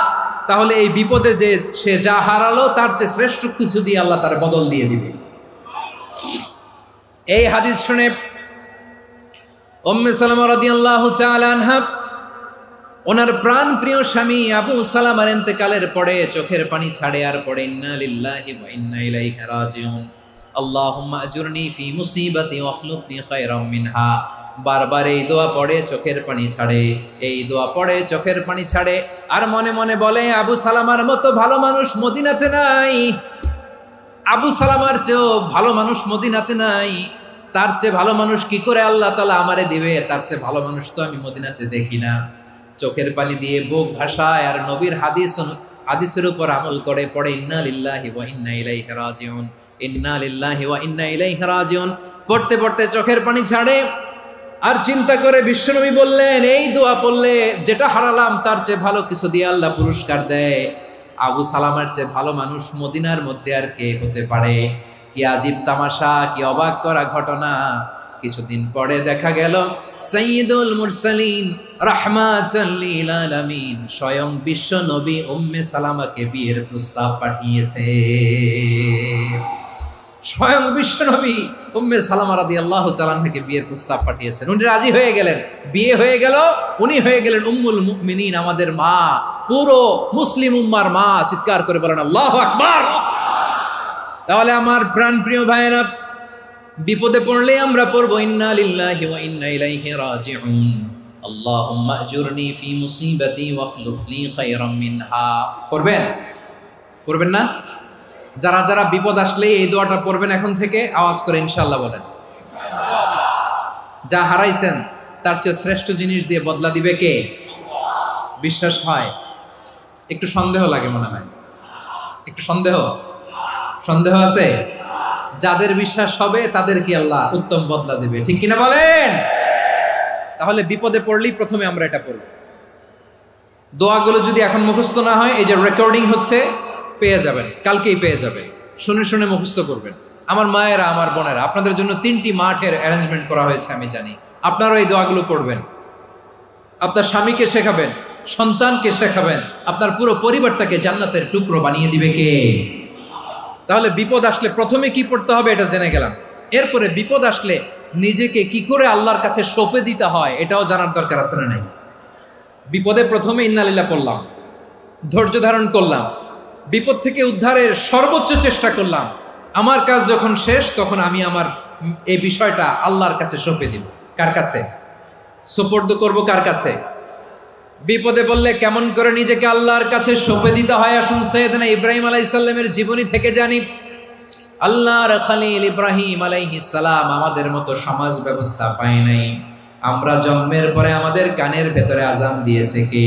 তাহলে এই বিপদে যে সে যা হারালো তার চেয়ে শ্রেষ্ঠ কিছু দিয়ে আল্লাহ তার বদল দিয়ে দিবে। এই হাদিস শুনে উম্মে সালামা রাদিয়াল্লাহু তাআলা আনহা ওনার প্রাণ প্রিয় স্বামী আবু সালামার ইন্তেকালের পরে চোখের পানি ছাড়ে আর পড়ে ইন্না লিল্লাহি ওয়া ইন্না ইলাইহি রাজিউন, আল্লাহুম্মা আজুরনি ফি মুসিবাতি ওয়া আখলুফ লি খায়রাম মিনহা। বারবার এই দোয়া পড়ে চোখের পানি ছাড়ে, এই দোয়া পড়ে চোখের পানি ছাড়ে, আর মনে মনে বলে আবু সালামার মতো ভালো মানুষ মদিনাতে নাই, আবু সালামার চেয়েও ভালো মানুষ মদিনাতে নাই, তার চেয়ে ভালো মানুষ কি করে আল্লাহ তাআলা আমারে দিবে, তার চেয়ে ভালো মানুষ তো আমি মদিনাতে দেখি না। চোখের পানি দিয়ে বুক ভাসায় আর নবীর হাদিসের উপর আমল করে পড়ে ইন্না লিল্লাহি ওয়া ইন্না ইলাইহি রাজিউন, ইন্না লিল্লাহি ওয়া ইন্না ইলাইহি রাজিউন। পড়তে পড়তে চোখের পানি ছাড়ে আর চিন্তা করে বিশ্বনবী বললেন এই দোয়া পড়লে যেটা হারালাম তার চেয়ে ভালো কিছু দিয়ে আল্লাহ পুরস্কার দেয়। আবু সালামার চেয়ে ভালো মানুষ মদিনার মধ্যে আর কে হতে পারে? কি আজীব তামাশা, কি অবাক করা ঘটনা। কিছুদিন পরে দেখা গেল সাইয়্যিদুল মুরসালিন রাহমাতাল লিল আলামিন স্বয়ং বিশ্ব নবী উম্মে সালামাকে বিয়ের প্রস্তাব পাঠিয়েছে। স্বয়ং বিশ্ব নবী উম্মে সালামা রাদিয়াল্লাহু তাআলা আনহাকে বিয়ের প্রস্তাব পাঠিয়েছেন। উনি রাজি হয়ে গেলেন, বিয়ে হয়ে গেল, উনি হয়ে গেলেন উম্মুল মুমিনিন, আমাদের মা, পুরো মুসলিম উম্মার মা। চিৎকার করে বলেন আল্লাহু আকবার। তাহলে আমার প্রাণ প্রিয় ভাইয়েরা, বিপদে পড়লে আমরা পড়বো ইন্না লিল্লাহি ওয়া ইন্না ইলাইহি রাজিউন, আল্লাহুম্মা আজুরনি ফি মুসিবাতি ওয়া আখলুফ লি খায়রাম মিনহা। পড়বেন? পড়বেন না? যারা যারা বিপদ আসলে এই দোয়াটা পড়বেন এখন থেকে আওয়াজ করে ইনশাআল্লাহ বলেন। যা হারাইছেন তার চেয়ে শ্রেষ্ঠ জিনিস দিয়ে বদলা দিবে কে? বিশ্বাস হয়? একটু সন্দেহ লাগে মনে হয়, একটু সন্দেহ আছে? যাদের বিশ্বাস হবে তাদের কি আল্লাহ উত্তম বদলা দিবে, ঠিক কিনা বলেন? তাহলে বিপদে পড়লেই প্রথমে আমরা এটা পড়ব। দোয়াগুলো যদি এখন মুখস্থ না হয়, এই যে রেকর্ডিং হচ্ছে, পেয়ে যাবেন, কালকেই পেয়ে যাবেন। শুনে শুনে মুখস্থ করবেন। আমার মায়েরা, আমার বোনেরা, আপনাদের জন্য 3টি মাঠের অ্যারেঞ্জমেন্ট করা হয়েছে, আমি জানি। আপনারাও এই দোয়াগুলো পড়বেন, আপনার স্বামীকে শেখাবেন, সন্তানকে শেখাবেন, আপনার পুরো পরিবারটাকে জান্নাতের টুকরো বানিয়ে দিবে কে? তাহলে বিপদ আসলে প্রথমে কি পড়তে হবে এটা জেনে গেলাম। এরপরে বিপদ আসলে নিজেকে কি করে আল্লাহর কাছে সঁপে দিতে হয় এটাও জানার দরকার আছে না নাই? বিপদে প্রথমে ইন্না লিল্লাহ পড়লাম, ধৈর্য ধারণ করলাম, বিপদ থেকে উদ্ধারের সর্বোচ্চ চেষ্টা করলাম। আমার কাজ যখন শেষ তখন আমি আমার এই বিষয়টা আল্লাহর কাছে সঁপে দিব। কার কাছে সুপর্দ করব? কার কাছে? বিপদে বললে কেমন করে নিজেকে আল্লাহর কাছে সঁপে দিতে হয় আসুন সাইয়েদনা ইব্রাহিম আলাইহিস সালামের জীবনী থেকে জানি। আল্লাহর খলিল ইব্রাহিম আলাইহিস সালাম আমাদের মতো সমাজ ব্যবস্থা পায় নাই। আমরা জন্মের পরে আমাদের কানের ভেতরে আজান দিয়েছে কে?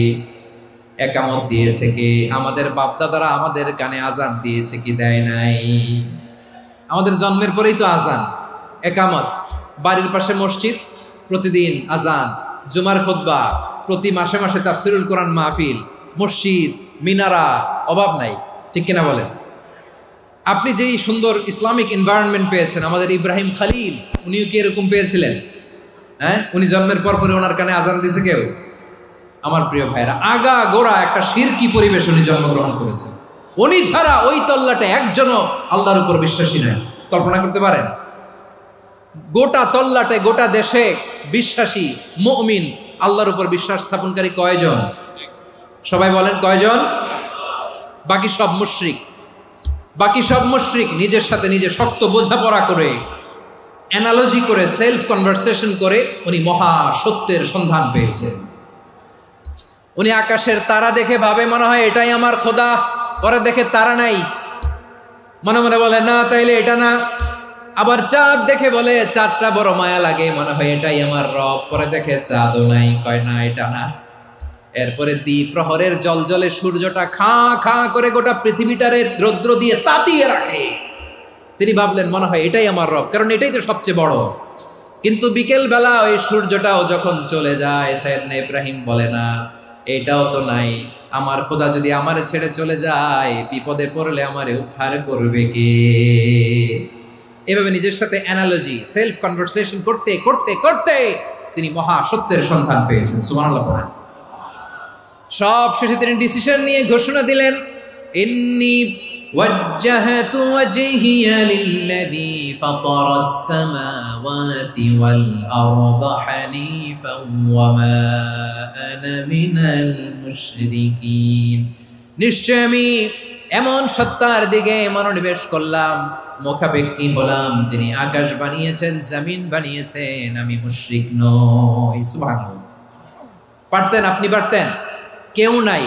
একামত দিয়েছে কে? আমাদের বাপদাদারা আমাদের কানে আজান দিয়েছে কি? দেয় নাই। আমাদের জন্মের পরেই তো আজান, একামত, বাড়ির পাশে মসজিদ, প্রতিদিন আজান, জুমার খুতবা, প্রতি মাসে মাসে তাফসিরুল কোরআন মাহফিল, মসজিদ, মিনারা, অভাব নাই, ঠিক কিনা বলেন? আপনি যেই সুন্দর ইসলামিক এনভায়রনমেন্ট পেয়েছেন, আমাদের ইব্রাহিম খলিল উনিও কি এরকম পেয়েছিলেন? হ্যাঁ, উনি জন্মের পর পরে ওনার কানে আজান দিয়েছে কেউ? আমার প্রিয় ভাইরা, আগা গোড়া একটা শিরকি পরিবেশ উনি জন্মগ্রহণ করেছেন। উনি ছাড়া ওই তল্লাটে একজনও আল্লাহর উপর বিশ্বাসী নয়। কল্পনা করতে পারেন? গোটা তল্লাটে, গোটা দেশে বিশ্বাসী মুমিন, আল্লাহর উপর বিশ্বাস স্থাপনকারী কয়জন? সবাই বলেন কয়জন? বাকি সব মুশরিক। বাকি সব মুশরিক নিজের সাথে নিজে শক্ত বোঝাপড়া করে, অ্যানালজি করে, সেলফ কনভারসেশন করে উনি মহা সত্যের সন্ধান পেয়েছেন। উনি আকাশের তারা দেখে ভাবে মনে হয় এটাই আমার খোদা, পরে দেখে তারা নাই, মনে মনে বলে না তাইলে এটা না। আবার চাঁদ দেখে বলে চাঁদটা বড় মায়া লাগে, মনে হয় এটাই আমার রব, পরে দেখে চাঁদও নাই, কয় না এটা না। এরপরে দ্বিপ্রহরের জলজলে সূর্যটা খা খা করে গোটা পৃথিবীটারে রৌদ্র দিয়ে তাতিয়ে রাখে। তিনি ভাবলেন মনে হয় এটাই আমার রব, কারণ এটাই তো সবচেয়ে বড়। কিন্তু বিকেল বেলা ওই সূর্যটাও যখন চলে যায়, সাইয়েদনা ইব্রাহিম বলে না এটাও তো নাই, আমার খোদা যদি আমারে ছেড়ে চলে যায়, বিপদে পড়লে আমারে উদ্ধার করবে কে? এভাবে নিজের সাথে অ্যানালজি, সেলফ কনভারসেশন করতে করতে করতে তিনি মহা সত্যের সন্ধান পেয়েছেন। সুবহানাল্লাহ পড়েন। সব শেষে তিনি ডিসিশন নিয়ে ঘোষণা দিলেন, ইন্নী ওয়াজ্জাহাতু ওয়াজহিয়া লিল্লাযী ফাতারাস সামাওয়াতি ওয়াল আরদা হানিফান ওয়া মা আনা মিনাল মুশরিকিন। নিশ্চয় আমি এমন সত্তার দিকে মনোনিবেশ করলাম, মুখাপেক্ষী হলাম, যিনি আকাশ বানিয়েছেন, জমিন বানিয়েছেন, আমি মুশরিক নই। সুবহানাল্লাহ। পারতেন, আপনি পারতেন? কেউ নাই,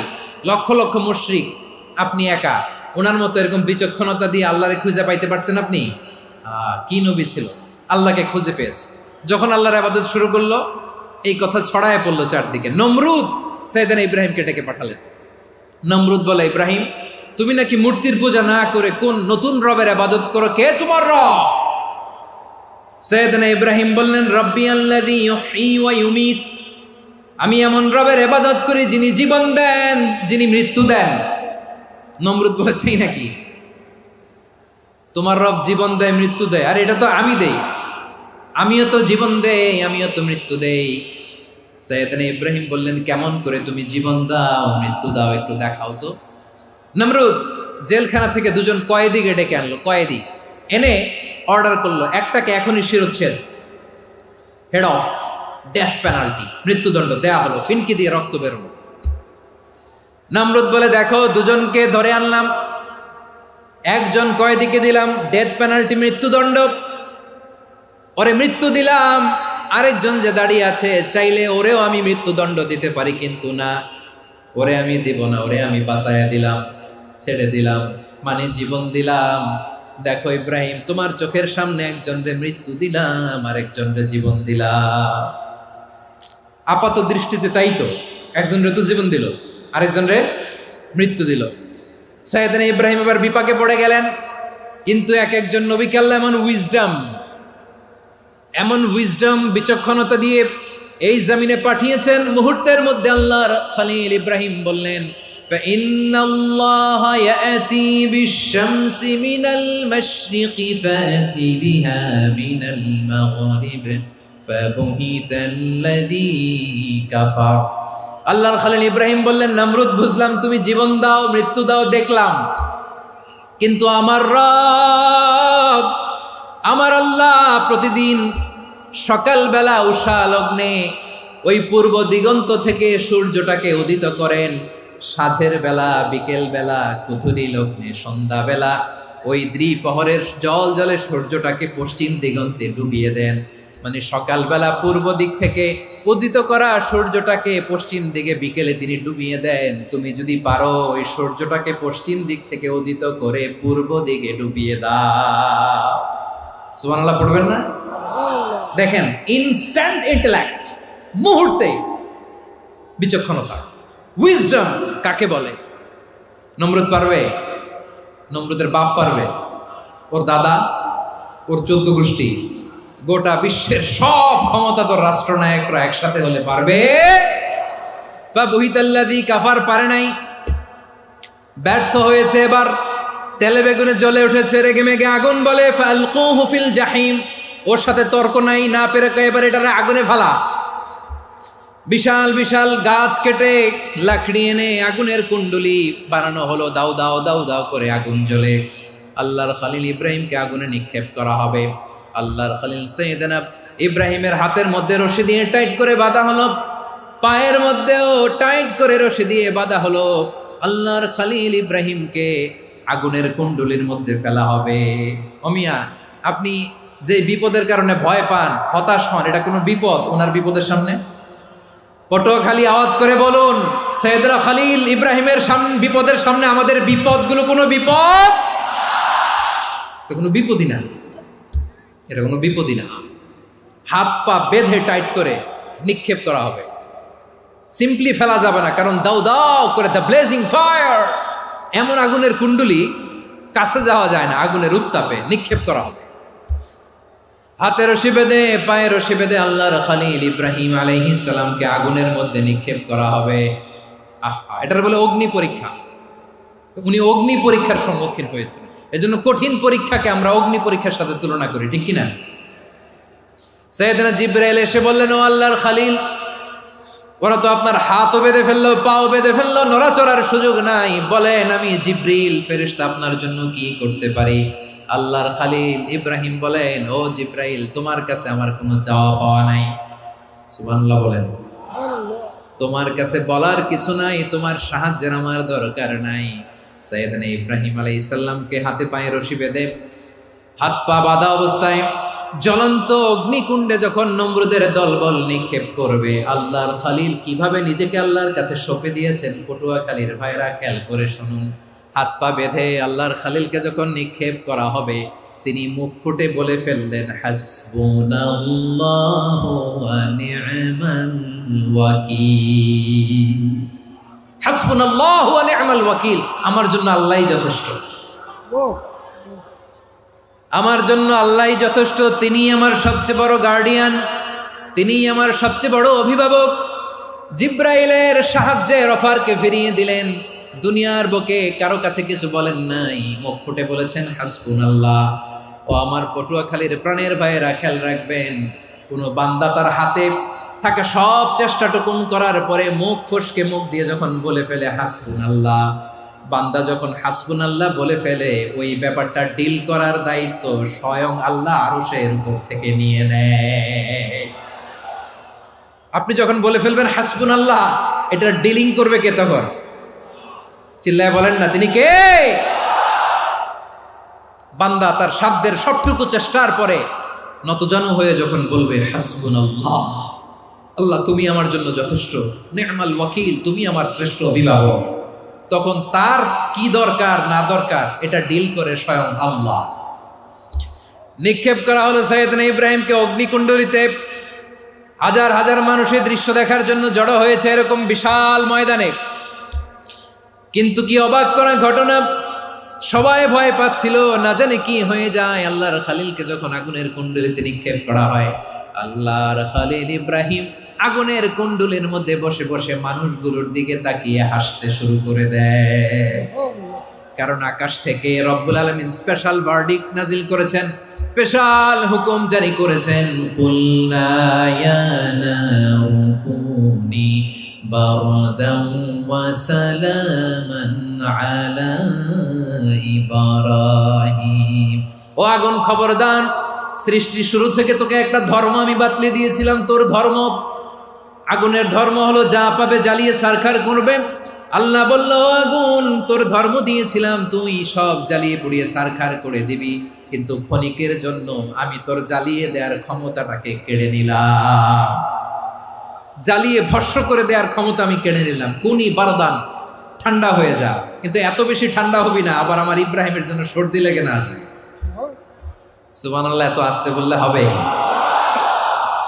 লক্ষ লক্ষ মুশরিক, আপনি একা। ওনার মতো এরকম বিচক্ষণতা দিয়ে আল্লাহরে খুঁজে পাইতে পারতেন আপনি? কি নবী ছিল, আল্লাহকে খুঁজে পেয়েছে। যখন আল্লাহর ইবাদত শুরু করলো, এই কথা ছড়ায় পড়লো চারদিকে। নমরুদ সাইয়েদনা ইব্রাহিমকে ডেকে পাঠালেন। নমরুদ বলে, ইব্রাহিম তুমি নাকি মূর্তির পূজা না করে কোন নতুন রবের ইবাদত করো, কে তোমার রব? সাইয়েদনা ইব্রাহিম বললেন, রব্বি আল্লাযী ইউহয়ী ওয়া ইউমীত, আমি এমন রবের ইবাদত করি যিনি জীবন দেন, যিনি মৃত্যু দেন। নমরুদ বলে, তাই নাকি? তোমার রব জীবন দেয়, মৃত্যু দেয়, আর এটা তো আমি দেই, আমিও তো জীবন দেই, আমিও তো মৃত্যু দেই। সাইয়েদনা ইব্রাহিম বললেন, কেমন করে তুমি জীবন দাও, মৃত্যু দাও, একটু দেখাও তো। নমরুদ জেলখানা থেকে দুজন কয়েদিকে ডেকে আনলো, কয়েদি এনে অর্ডার করলো, একটাকে এখনই শিরোচ্ছেদ, হেড অফ ডেথ পেনাল্টি, মৃত্যুদণ্ড দেয়া হলো, ফিনকি দিয়ে রক্ত বেরোলো। নমরুদ বলে, দেখো দুজনকে ধরে আনলাম, একজন কয়েদিকে দিলাম ডেথ পেনাল্টি, মৃত্যুদণ্ড, ওরে মৃত্যু দিলাম। আরেকজন যে দাঁড়িয়ে আছে, চাইলে ওরেও আমি মৃত্যুদণ্ড দিতে পারি, কিন্তু না, ওরে আমি দিব না, ওরে আমি বাঁচাইয়া দিলাম, ছেড়ে দিলাম, মানে জীবন দিলাম। দেখো ইব্রাহিম, তোমার চোখের সামনে একজনরে মৃত্যু দিলাম, আরেকজনরে জীবন দিলাম। আপাত দৃষ্টিতে তাই তো, একজনরে তো জীবন দিল, আরেকজনরে মৃত্যু দিল। সাইয়েদনা ইব্রাহিম এবার বিপাকে পড়ে গেলেন। কিন্তু এক একজন নবীকে আল্লাহ এমন উইজডম বিচক্ষণতা দিয়ে এই জমিনে পাঠিয়েছেন, মুহূর্তের মধ্যে আল্লাহর খলিল ইব্রাহিম বললেন, ফাইন্নাল্লাহা ইয়াতি বিশ-শামসি মিনাল মাশরিকি ফাতি বিহা মিনাল মাগরিব ফাবুহিতাল্লাযী কাফার। আল্লাহর খলিল ইব্রাহিম বললেন, নমরুদ বুঝলাম তুমি জীবন দাও, মৃত্যু দাও, দেখলাম, কিন্তু আমার রব, আমার আল্লাহ প্রতিদিন সকালবেলা উষা লগ্নে ওই পূর্ব দিগন্ত থেকে সূর্যটাকে উদিত করেন, সাঁঝের বেলা, বিকেল বেলা, কুথুরি লগ্নে, সন্ধ্যা বেলা ওই দ্বিপ্রহরের জল জলে সূর্যটাকে পশ্চিম দিগন্তে ডুবিয়ে দেন। মানে সকালবেলা পূর্ব দিক থেকে উদিত করা সূর্যটাকে পশ্চিম দিকে বিকেলে তিনি ডুবিয়ে দেন। তুমি যদি পারো ওই সূর্যটাকে পশ্চিম দিক থেকে উদিত করে পূর্ব দিকে ডুবিয়ে দাও। সুবহানাল্লাহ পড়বেন না? দেখেন, ইনস্ট্যান্ট ইন্টেলেক্ট, মুহূর্তে বিচক্ষণতা, উইজডম কাকে বলে? নমরুদ পারবে? নমরুদের বাপ পারবে? ওর দাদা, ওর 14 গোষ্ঠী, গোটা বিশ্বের সব ক্ষমতাধর রাষ্ট্রনায়করা একসাথে হলে পারবে? ফাবুহিতাল্লাযী কাফার পারে নাই, ব্যর্থ হয়েছে। এবার তেলে বেগুনে জ্বলে উঠেছে, রেগে মেগে আগুন বলে, ফালকুহু ফিল জাহিম। ওর সাথে তর্ক নাই, না পেরে এবার এটারে আগুনে ফেলা। বিশাল বিশাল গাছ কেটে লাকড়ি এনে আগুনের কুণ্ডলি বানানো হলো, দাও দাও দাও দাও করে আগুন জ্বলে। আল্লাহর খলিল ইব্রাহিমকে আগুনে নিক্ষেপ করা হবে। আল্লাহর খলিল সাইয়েদনা ইব্রাহিমের হাতের মধ্যে রশি দিয়ে টাইট করে বাঁধা হলো, পায়ের মধ্যেও টাইট করে রশি দিয়ে বাঁধা হলো। আল্লাহর খলিল ইব্রাহিমকে আগুনের কুণ্ডলির মধ্যে ফেলা হবে। অমিয়া, আপনি যে বিপদের কারণে ভয় পান, হতাশ হন, এটা কোনো বিপদ ওনার বিপদের সামনে? পটুয়াখালী আওয়াজ করে বলুন, সাইয়েদনা খলিল ইব্রাহিমের বিপদের সামনে আমাদের বিপদগুলো কোনো বিপদ? এটা কোনো বিপদই না, এটা কোনো বিপদই না। হাত পা বেঁধে টাইট করে নিক্ষেপ করা হবে। সিম্পলি ফেলা যাবে না, কারণ দাও দাও করে দ্য ব্লেজিং ফায়ার, এমন আগুনের কুণ্ডুলি কাছে যাওয়া যায় না, আগুনের উত্তাপে নিক্ষেপ করা হবে। হাতে রশি বেঁধে পায়ে রশি বেঁধে আল্লাহর খলিল ইব্রাহিম আলাইহিস সালামকে আগুনের মধ্যে নিক্ষেপ করা হবে। আহা, এটার বলে অগ্নি পরীক্ষা। উনি অগ্নি পরীক্ষার সম্মুখীন হয়েছেন। এজন্য কঠিন পরীক্ষাকে আমরা অগ্নি পরীক্ষার সাথে তুলনা করি, ঠিক কিনা? সাইয়েদনা জিবরাইল এসে বললেন, ও আল্লাহর খলিল, ওরা তো আপনার হাতও বেঁধে ফেললো, পাও বেঁধে ফেললো, নড়াচড়ার সুযোগ নাই, বলেন আমি জিবরিল ফেরেশতা আপনার জন্য কি করতে পারি? আল্লাহর খলিল ইব্রাহিম বলেন, ও জিবরাইল, তোমার কাছে আমার কোনো চাওয়া পাওয়া নাই। সুবহানাল্লাহ বলেন। তোমার কাছে বলার কিছু নাই, তোমার সাহায্যের আমার দরকার নাই। সাইয়েদনা ইব্রাহিম আলাইহিস সালামকে হাতে পায়ে রশি বেঁধে হাত পা বাঁধা অবস্থায় জ্বলন্ত অগ্নিকুণ্ডে যখন নমরুদের দলবল নিক্ষেপ করবে, আল্লাহর খলিল কিভাবে নিজেকে আল্লাহর কাছে সঁপে দিয়েছেন, পটুয়াখালীর ভাইরা খেয়াল করে শুনুন। হাত পা বেঁধে আল্লাহর খলিলকে যখন নিক্ষেপ করা হবে, তিনি মুখ ফুটে বলে ফেললেন, হাসবুনাল্লাহু ওয়া নি'মাল ওয়াকিল। হাসবুনাল্লাহু ওয়া নি'মাল ওয়াকিল, আমার জন্য আল্লাহই যথেষ্ট, আমার জন্য আল্লাহই যথেষ্ট। তিনি আমার সবচেয়ে বড় গার্ডিয়ান, তিনি আমার সবচেয়ে বড় অভিভাবক। জিব্রাইলের সাহায্যের অফারকে ফিরিয়ে দিলেন, দুনিয়ার বুকে কারো কাছে কিছু বলেন নাই, মুখ ফুটে বলেছেন হাসবুনাল্লাহ। ও আমার পটুয়াখালীর প্রাণের ভাইয়েরা, খেয়াল রাখবেন, কোন বান্দা তার হাতে থাকা সব চেষ্টাটুকুন করার পরে মুখ ফসকে মুখ দিয়ে যখন বলে ফেলে হাসবুনাল্লাহ, বান্দা যখন হাসবুনাল্লাহ বলে ফেলে, ওই ব্যাপারটা ডিল করার দায়িত্ব স্বয়ং আল্লাহ আরশের উপর থেকে নিয়ে নেয়। আপনি যখন বলে ফেলবেন হাসবুনাল্লাহ, এটা ডিলিং করবে কে তখন? চিল্লায় বলেন না, তিনি কে? বান্দা তার সাধ্যের সবটুকু চেষ্টার পরে নতজানু হয়ে যখন বলবে হাসবুনাল্লাহ, আল্লাহ তুমি আমার জন্য যথেষ্ট, নি'মাল ওয়াকিল, তুমি আমার শ্রেষ্ঠ অভিভাবক, তখন তার কি দরকার না দরকার এটা ডিল করে স্বয়ং আল্লাহ। নিক্ষেপ করা হলো সাইয়েদনা ইব্রাহিমকে অগ্নিকুণ্ডলিতে। হাজার হাজার মানুষের দৃশ্য দেখার জন্য জড়ো হয়েছে এরকম বিশাল ময়দানে। কিন্তু কি অবাক করা ঘটনা, সবাই ভয় পাচ্ছিল, না জানে কি হয়ে যায়। আল্লাহর খলিলকে যখন আগুনের কুণ্ডলিতে নিক্ষেপ করা হয়, আল্লাহর খলিল ইব্রাহিম আগুনের কুণ্ডলের মধ্যে বসে বসে মানুষগুলোর দিকে তাকিয়ে হাসতে শুরু করে দেয়। কারণ আকাশ থেকে রব্বুল আলামিন স্পেশাল ভার্ডিক্ট নাজিল করেছেন, স্পেশাল হুকুম জারি করেছেন, কুলনা ইয়া নারু কুনি বারদান ওয়া সালামান আলা ইব্রাহিম। ও আগুন, খবরদার, সৃষ্টি শুরু থেকে তোকে একটা ধর্ম আমি বাতলে দিয়েছিলাম, তোর ধর্ম, আগুনের ধর্ম হলো যা পাবে জ্বালিয়ে সারখার করবে। আল্লাহ বলল, আগুন, তোর ধর্ম দিয়েছিলাম, তুই সব জ্বালিয়ে পুড়িয়ে সারখার করে দিবি, কিন্তু ক্ষণিকের জন্য আমি তোর জ্বালিয়ে দেওয়ার ক্ষমতাটাকে কেড়ে নিলাম, জ্বালিয়ে ভস্ম করে দেওয়ার ক্ষমতা আমি কেড়ে নিলাম। কুনি বারদান, ঠান্ডা হয়ে যা, কিন্তু এত বেশি ঠান্ডা হবি না আবার আমার ইব্রাহিমের জন্য সর্দি লেগে না যায়। সুবহানাল্লাহ, এত আসতে বললে হবে?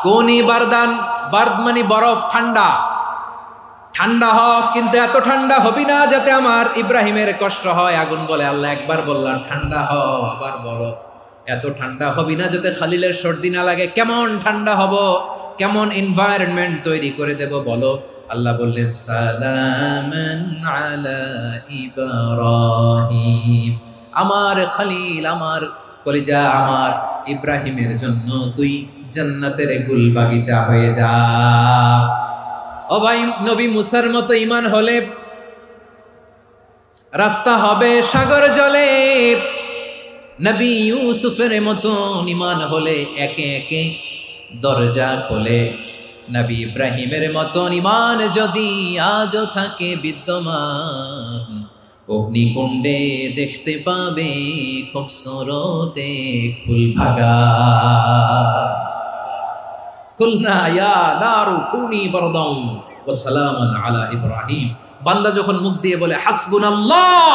কুনি বারদান, বার্দ মানে বরফ, ঠান্ডা, ঠান্ডা হ, কিন্তু এত ঠান্ডা হবি না যাতে আমার ইব্রাহিমের কষ্ট হয়। আগুন বলে, আল্লাহ একবার বললাম ঠান্ডা হ, আবার বলো এত ঠান্ডা হবি না যাতে খলিলের সর্দি না লাগে। কেমন ঠান্ডা হব, কেমন এনভায়রনমেন্ট তৈরি করে দেব বলো? আল্লাহ বললেন, সালামান আলা ইব্রাহিম, আমার খলিল, আমার কলিজা, আমার ইব্রাহিমের জন্য তুই জান্নাতের গুল বাগিচা হয়ে যা। ও ভাই, নবী মুসার মতো ঈমান হলে রাস্তা হবে সাগর জলে, নবী ইউসুফের মতন ঈমান হলে একে একে দরজা খোলে। নবী ইব্রাহিমের মতন ঈমান যদি আজও থাকে বিদ্যমান, অগ্নিকুণ্ডে দেখতে পাবে খুবসুরত এক ফুল ভাগা। কুলনা ইয়া নারু কুনি বারদান ওয়া সালামান আলা ইব্রাহিম। বান্দা যখন মুখ দিয়ে বলে হাসবুনাল্লাহ,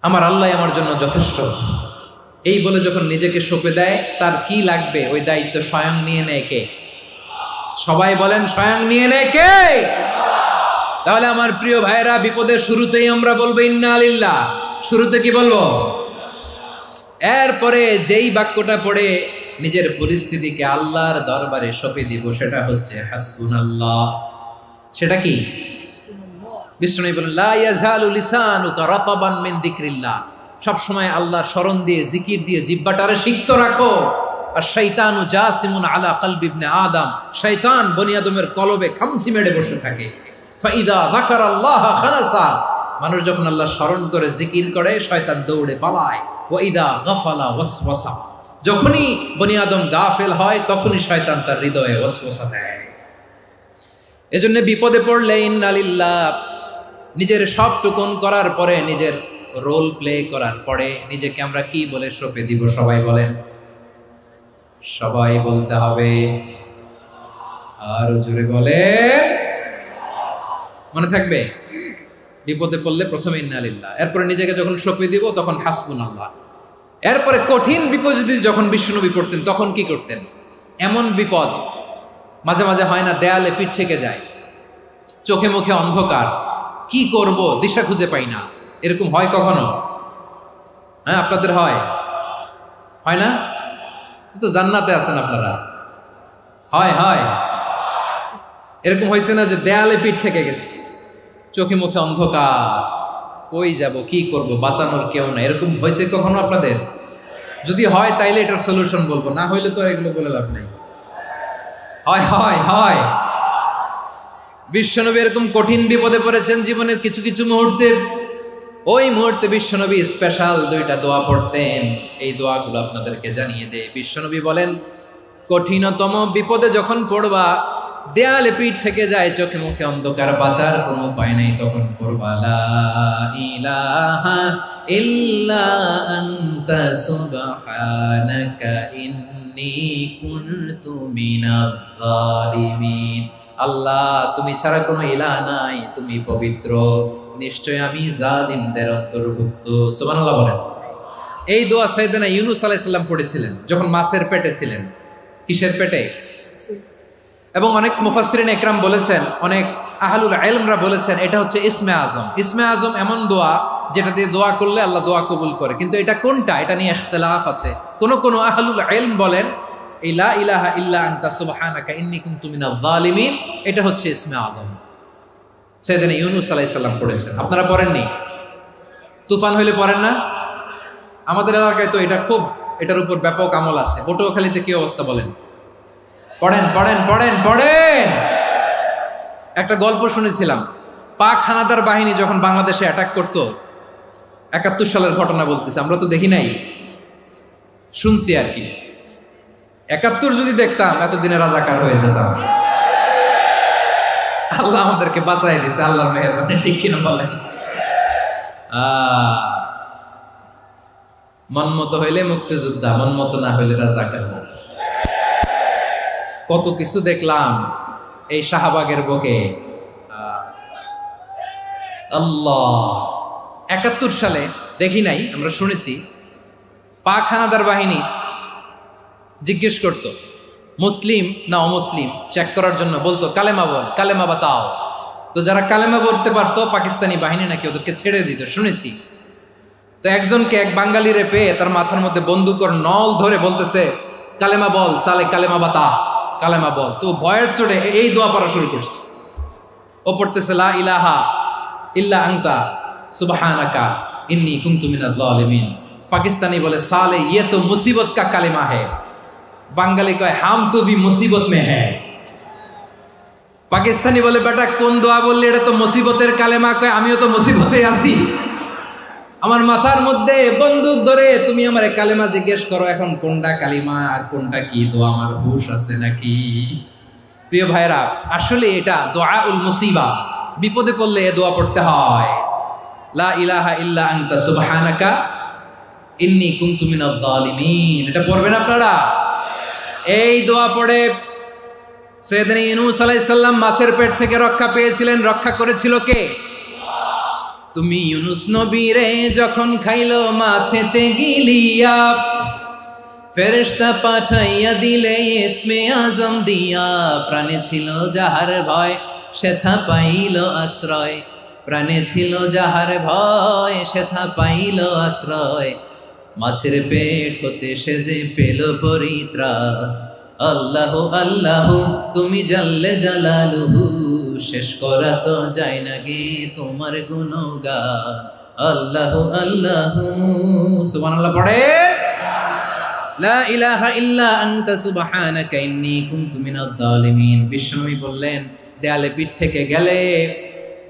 আমার আল্লাহ আমার জন্য যথেষ্ট, এই বলে যখন নিজেকে সঁপে দেয়, তার কি লাগবে ওই দায়িত্ব স্বয়ং নিয়ে নেয় কে? সবাই বলেন স্বয়ং নিয়ে নেয় কে? তাহলে আমার প্রিয় ভাইরা, বিপদের শুরুতেই আমরা বলবো ইন্না লিল্লাহ। শুরুতে কি বলবো? এরপরে যেই বাক্যটা পড়ে নিজের পরিস্থিতিকে আল্লাহর দরবারে সঁপে দিব, সেটা হচ্ছে হাসবুনাল্লাহ। সেটা কি? বিষ্ণু বলেন লা ইয়াজালু লিসানুকা রাতাবান মিন যিকরিল্লাহ। সব সময় আল্লাহর স্মরণ দিয়ে, জিকির দিয়ে জিহ্বাটারে সিক্ত রাখো। আর শয়তানু জাসিমুন আলা কলবি ইবনে আদম, শয়তান বনি আদমের কলবে খামচি মেরে বসে থাকে। ফাইদা যাকারাল্লাহ খানাসা, মানুষ যখন আল্লাহর স্মরণ করে জিকির করে শয়তান দৌড়ে পালায়। ওয়া ইদা গাফালা ওয়াসওয়াসা, যখনই বনি আদম গাফেল হয় তখনই শয়তান তার হৃদয়ে ওয়াসওয়াসা দেয়। এজন্য বিপদে পড়লে ইন্না লিল্লাহ, নিজের সব টুকুন করার পরে, নিজের রোল প্লে করার পরে নিজেকে আমরা কি বলে সঁপে দিব? সবাই বলেন, সবাই বলতে হবে। আরো জোরে বলে, মনে থাকবে? বিপদে পড়লে প্রথমে ইন্না লিল্লাহ, এরপরে নিজেকে যখন সঁপে দিব তখন হাসবুনাল্লাহ। এরপরে কঠিন বিপদ যদি যখন বিশ্বনবী পড়তেন তখন কি করতেন? এমন বিপদ মাঝে মাঝে হয় না, দেয়ালে পিঠ থেকে যায়, চোখে মুখে অন্ধকার, কি করব দিশা খুঁজে পাই না, এরকম হয় কখনো? হ্যাঁ, আপনাদের হয়? হয় না? তো জান্নাতে আছেন আপনারা। হয় হয় এরকম হয়েছে না যে দেয়ালে পিঠ থেকে গেছে, চোখে মুখে অন্ধকার, কই যাব, কি করব, বাঁচানোর কেউ না, এরকম হয়েছে কখনো আপনাদের? যদি হয় তাইলে এটার সলিউশন বলবো, না হইলে তো এগুলো বলে লাভ নাই। হয় হয় হয় বিশ্বনবী এরকম কঠিন বিপদে পড়েছেন জীবনের কিছু কিছু মুহূর্তে। ওই মুহূর্তে বিশ্বনবী স্পেশাল 2টা দোয়া পড়তেন। এই দোয়াগুলো আপনাদেরকে জানিয়ে দেয়। বিশ্বনবী বলেন, কঠিনতম বিপদে যখন পড়বা, দেয়ালে পিঠ থেকে যায়, চোখে মুখে অন্ধকার, বাঁচার কোনো উপায় নাই, তখন পড়বা লা ইলাহা ইল্লা আনতা সুবহানাকা ইন্নী কুনতু মিনাজ জালিমিন। আল্লাহ, তুমি ছাড়া কোনো ইলাহ নাই, তুমি পবিত্র, নিশ্চয় আমি জালিমদের অন্তর্ভুক্ত। সুবহানাল্লাহ বলেন। এই দোয়া সাইয়েদনা ইউনূস আলাইহিস সালাম পড়েছিলেন যখন মাছের পেটে ছিলেন। কিসের পেটে? এবং অনেক মুফাসসিরিন ইকরাম বলেছেন, অনেক আহলুল ইলমরা বলেছেন, এটা হচ্ছে ইসমে আজম। ইসমে আজম এমন দোয়া যেটা দিয়ে দোয়া করলে আল্লাহ দোয়া কবুল করে, কিন্তু এটা কোনটা, এটা নিয়ে ইখতিলাফ আছে। কোন আহলুল ইলম বলেন এই লা ইলাহা ইল্লা আনতা সুবহানাকা ইন্নী কুনতু মিনাজ জালিমিন, এটা হচ্ছে ইসমে আজম। সাইয়েদনা ইউনূস আলাইহিস সালাম পড়েছেন। আপনারা পড়েননি? তুফান হইলে পড়েন না? আমাদের এলাকায় তো এটা খুব, এটার উপর ব্যাপক আমল আছে। পটুয়াখালীতে কি অবস্থা বলেন? পড়েন পড়েন পড়েন পড়েন। একটা গল্প শুনেছিলাম, পাক হানাদার বাহিনী যখন বাংলাদেশে অ্যাটাক করত, 71 সালের ঘটনা বলতেছে, আমরা তো দেখি নাই, শুনছি আর কি। 71 যদি দেখতাম এতদিনে রাজাকার হয়ে যেতাম। আল্লাহ আমাদেরকে বাঁচাই দিছে, আল্লাহর মেহেরবানি, ঠিক কিনা বলেন? মন মতো হইলে মুক্তিযোদ্ধা, মন মতো না হইলে রাজাকার। কত কিছু দেখলাম এই শাহবাগের বুকে। আল্লাহ, 71 সালে দেখি নাই, আমরা শুনেছি পাক হানাদার বাহিনী জিজ্ঞেস করত মুসলিম না অমুসলিম চেক করার জন্য, বলতো কালেমা বল, কালেমা বাতাও। তো যারা কালেমা বলতে পারতো পাকিস্তানি বাহিনী নাকি ওদেরকে ছেড়ে দিত, শুনেছি। তো একজনকে, এক বাঙালিরে পেয়ে তার মাথার মধ্যে বন্দুকর নল ধরে বলতেছে কালেমা বল সালে, কালেমা বাতা, কালেমা বল। তো ভয়ের চোটে এই দোয়া পড়া শুরু করছে। ও পড়তেছে লা ইলাহা ইল্লা আনতা সুবহানাকা ইন্নী কুনতু মিনাজ জালিমিন। পাকিস্তানি বলে সালে ইয়ে তো মুসিবত কা কালেমা है। বাঙালি কয় হাম তো ভি মুসিবত মে হ্যায়। পাকিস্তানি বলে বেটা কোন দোয়া বললি, এটা তো মুসিবতের কালেমা। কয় আমিও তো মুসিবতে আছি, আমার মাথার মধ্যে বন্দুক ধরে তুমি আমার কালেমা জিজ্ঞেস করো, এখন কোনটা কালিমা আর কোনটা কি দোয়া, আমার হুশ আছে নাকি? প্রিয় ভাইরা, আসলে এটা দুআউল মুসিবা, বিপদে পড়লে এ দোয়া পড়তে হয়। লা ইলাহা ইল্লা আনতা সুবহানাকা ইন্নী কুনতু মিনাজ জালিমিন, এটা পড়বেন আপনারা। এই দোয়া পড়ে সাইয়েদনা ইউনূস আলাইহিস সালাম মাছের পেট থেকে রক্ষা পেয়েছিলেন। রক্ষা করেছিল কে? তুমি ইউনূস নবী রে যখন খাইলো মাছেতে গিলিয়া, ফেরেশতা পাঠাইয়া দিলে ইসমে আজম দিয়া, প্রাণে ছিল যাহার ভয় সেথা পাইল আশ্রয়, প্রাণে ছিল যাহার ভয় সেথা পাইল আশ্রয়, মাছের পেট হতে সে যে পেল পরিত্রাণ। আল্লাহ আল্লাহ তুমি জাল্লে জালালুহু, শেষ করা তো যায় না গে তোমার গুণগান। আল্লাহ আল্লাহ, সুবহানাল্লাহ পড়ে। লা ইলাহা ইল্লা আনতা সুবহানাকা ইন্নী কুনতু মিনাজ জালিমিন। বিশ্বনবী বললেন, দেয়ালে পিঠ থেকে গেলে,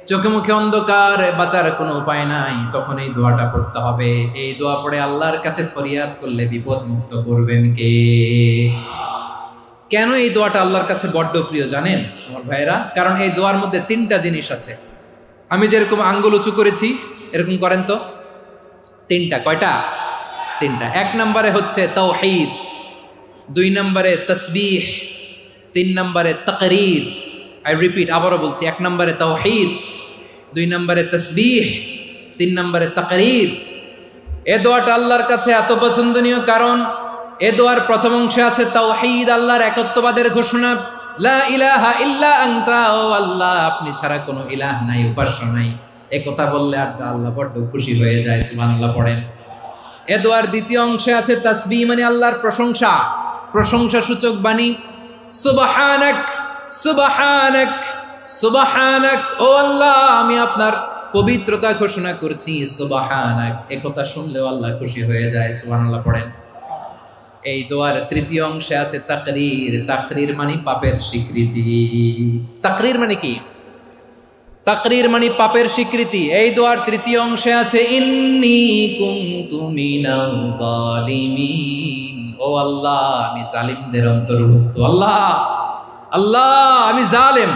চোখে মুখে অন্ধকার, বাঁচার কোনো উপায় নাই, তখন এই দোয়াটা পড়তে হবে। এই দোয়া পড়ে আল্লাহর কাছে ফরিয়াদ করলে বিপদ মুক্ত করবেন কে? কেন এই দোয়াটা আল্লাহর কাছে বড্ড প্রিয় জানেন আমার ভাইরা? কারণ এই দোয়ার মধ্যে তিনটা জিনিস আছে। আমি যেরকম আঙ্গুল উঁচু করেছি এরকম করেন তো। তিনটা। কয়টা? তিনটা। এক নম্বরে হচ্ছে তাওহীদ, দুই নম্বরে তাসবিহ, তিন নম্বরে তাকরীর। আই রিপিট, আবারও বলছি, এক নম্বরে তাওহীদ, দুই নম্বরে তাসবিহ, তিন নম্বরে তাকরীর। এ দোয়াটা আল্লাহর কাছে এত পছন্দনীয় কারণ এ দোয়ার প্রথম অংশে আছে তাওহীদ, আল্লাহর একত্ববাদের ঘোষণা। লা ইলাহা ইল্লা আনতা, ও আল্লাহ আপনি ছাড়া কোনো ইলাহ নাই, উপাস্য নাই। এ কথা বললে আর আল্লাহ বড্ড খুশি হয়ে যায়। সুবহানাল্লাহ পড়েন। এ দোয়ার দ্বিতীয় অংশে আছে তাসবিহ, মানে আল্লাহর প্রশংসা, প্রশংসা সূচক বাণী। সুবহানাক সুবহানাক সুবহানাক, ও আল্লাহ আমি আপনার পবিত্রতা ঘোষণা করছি। সুবহানাক, এ কথা শুনলেও আল্লাহ খুশি হয়ে যায়। সুবহানাল্লাহ পড়েন। এই দোয়ার তৃতীয় অংশে আছে তাকরীর। তাকরীর মানে পাপের স্বীকৃতি। তাকরীর মানে কি? তাকরীর মানে পাপের স্বীকৃতি। এই দোয়ার তৃতীয় অংশে আছে ইন্নী কুনতু মিনাল জালিমিন, ও আল্লাহ আমি জালিমদের অন্তর্ভুক্ত। আল্লাহ আল্লাহ আমি জালেম,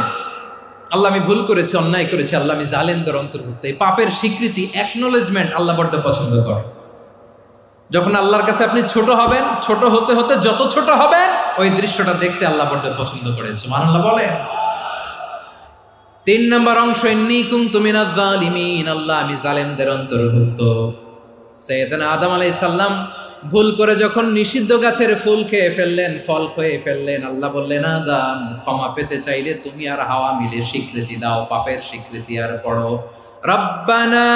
আল্লাহ আমি ভুল করেছি, অন্যায় করেছি, আল্লাহ আমি জালেমদের অন্তর্ভুক্ত। এই পাপের স্বীকৃতি, অ্যাকনোলেজমেন্ট আল্লাহ বড্ড পছন্দ করে। যখন আল্লাহর কাছে আপনি ছোট হবেন, ছোট হতে হতে যত ছোট হবেন, ওই দৃশ্যটা দেখতে আল্লাহ বড্ড পছন্দ করে। সুবহানাল্লাহ বলেন। তিন নম্বর অংশ ইন্নী কুনতু মিনাজ জালিমিন, আল্লাহ আমি জালেমদের অন্তর্ভুক্ত। সাইয়েদনা আদম আলাইহিস সালাম ভুল করে যখন নিষিদ্ধ গাছের ফুল খেয়ে ফেললেন, ফল খেয়ে ফেললেন, আল্লাহ বললেন আদম ক্ষমা পেতে চাইলে তুমি আর হাওয়া মিলে স্বীকৃতি দাও, পাপের স্বীকৃতি আর পড়ো। রব্বানা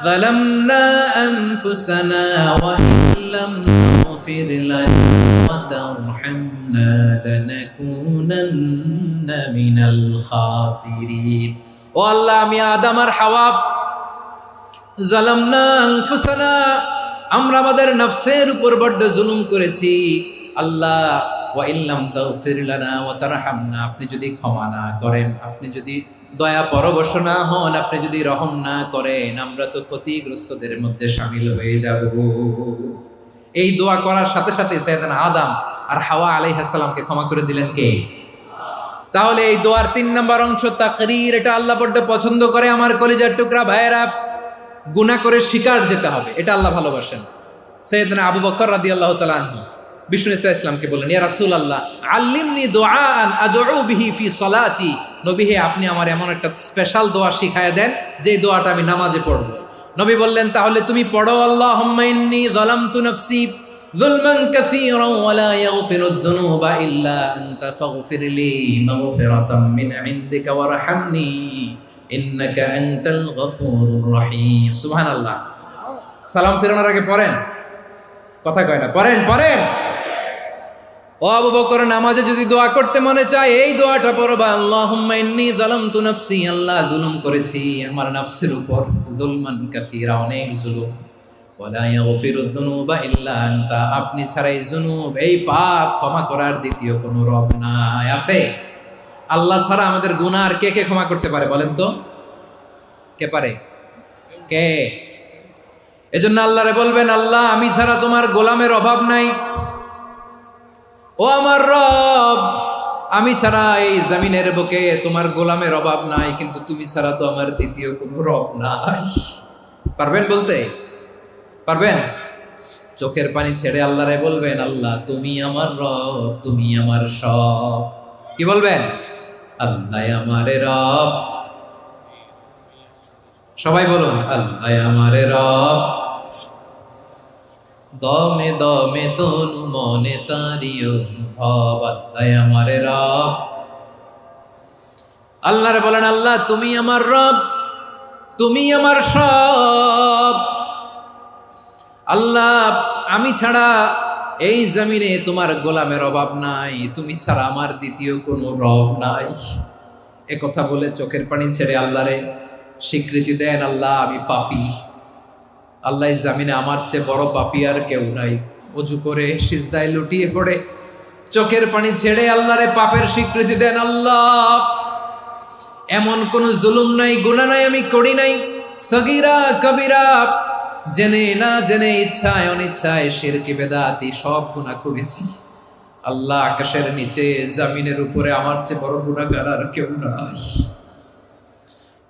যালামনা আনফুসানা ওয়া ইল্লাম তাগফির লানা ওয়া তারহামনা লানাকুনান্না মিনাল খাসিরিন। ও আল্লাহ আমি আদম আর হাওয়া, যালামনা আনফুসানা, আমরা আমাদের নফসের উপর বড্ড জুলুম করেছি। আল্লাহ ওয়া ইল্লাম তাগফির লানা ওয়া তারহামনা, আপনি যদি ক্ষমা না করেন, আপনি যদি দয়া পরবশ না হন, আপনি যদি রহম না করেন, আমরা তো ক্ষতিগ্রস্তদের মধ্যে শামিল হয়ে যাব। এই দোয়া করার সাথে সাথে সাইয়েদনা আদম আর হাওয়া আলাইহিস সালামকে ক্ষমা করে দিলেন কে? তাহলে এই দোয়ার তিন নম্বর অংশ তাকরীর, এটা আল্লাহ বড্ড পছন্দ করে। আমার কলিজার টুকরা ভাইয়েরা, গুনাহ করে শিকার যেতে হবে, এটা আল্লাহ ভালোবাসেন। সাইয়েদনা আবু বকর রাদিয়াল্লাহু তাআলা আনহু বিষ্ণু ইসা ইসলামকে বললেন, ইয়া রাসূলুল্লাহ আল্লিমনি দুআআন আদউ বিহি ফি সালাতি, নবী হে আপনি আমার এমন একটা স্পেশাল দোয়া শিখায়া দেন যে দোয়াটা আমি নামাজে পড়ব। নবী বললেন, তাহলে তুমি পড়ো আল্লাহুম্মা ইন্নী যালামতু নাফসি যুলমান কাসীরান ওয়া লা ইয়াগফিরুয যুনুবা ইল্লা আনতা ফাগফিরলি মাগফিরাতাম মিন ইনদিকা ওয়ারহামনি ইন্নাকা আনতাল গফুরুর রহিম। সুবহানাল্লাহ। সালাম ফেরানোর আগে পড়েন, কথা কয় না, পড়েন পড়েন। ও আবু বকর, নামাজে যদি দোয়া করতে মনে চায় এই দোয়াটা পড়বা, আল্লাহুম্মা ইন্নী যালামতু নাফসি, আল্লাহ জুলুম করেছি আমার নফসের উপর, যুলমান কাসীরা, অনেক জুলুম, ওয়া লা ইয়াগফিরুয যুনুবা ইল্লা আনতা, আপনি ছাড়া এই জুনুব, এই পাপ ক্ষমা করার দ্বিতীয় কোনো রব নাই। আছে? আল্লাহ ছাড়া আমাদের গুনাহ আর কে কে ক্ষমা করতে পারে বলেন তো? কে পারে? কে? এজন্য আল্লাহরে বলবেন, আল্লাহ আমি ছাড়া তোমার গোলামের অভাব নাই, ও আমার রব আমি ছাড়া এই জমিনের বুকে তোমার গোলামের অভাব নাই, কিন্তু তুমি ছাড়া তো আমার দ্বিতীয় কোনো রব নাই। পারবেন বলতে? পারবেন? চোখের পানি ছেড়ে আল্লাহরে বলবেন, আল্লাহ তুমি আমার রব, তুমি আমার সব। কি বলবেন? আল্লাহ আমারে রব। সবাই বলুন, আল্লাহ আমারে রব, দমে দমে তনু মনে তারি অনুভব, আল্লাহ আমার রব। আল্লাহরে বলেন, আল্লাহ তুমি আমার রব, তুমি আমার সব। আল্লাহ আমি ছাড়া এই জমিনে তোমার গোলামের অভাব নাই, তুমি ছাড়া আমার দ্বিতীয় কোনো রব নাই। এ কথা বলে চোখের পানি ছেড়ে আল্লাহরে স্বীকৃতি দেন, আল্লাহ আমি পাপী, আল্লাহ এই জমিনে আমার চেয়ে বড় পাপী আর কেউ নাই। অজু করে সিজদায় লুটিয়ে পড়ে চোখের পানি ছেড়ে আল্লাহরে পাপের স্বীকৃতি দেন, আল্লাহ এমন কোন জুলুম নাই, গুনাহ নাই আমি করি নাই, সগীরা কবিরা, জেনে না জেনে, ইচ্ছায় অনিচ্ছায়, শিরকি বেদাতি সব গুনাহ করেছি। আল্লাহ আকাশের নিচে জমিনের উপরে আমার চেয়ে বড় গুনাহগার আর কেউ নাই।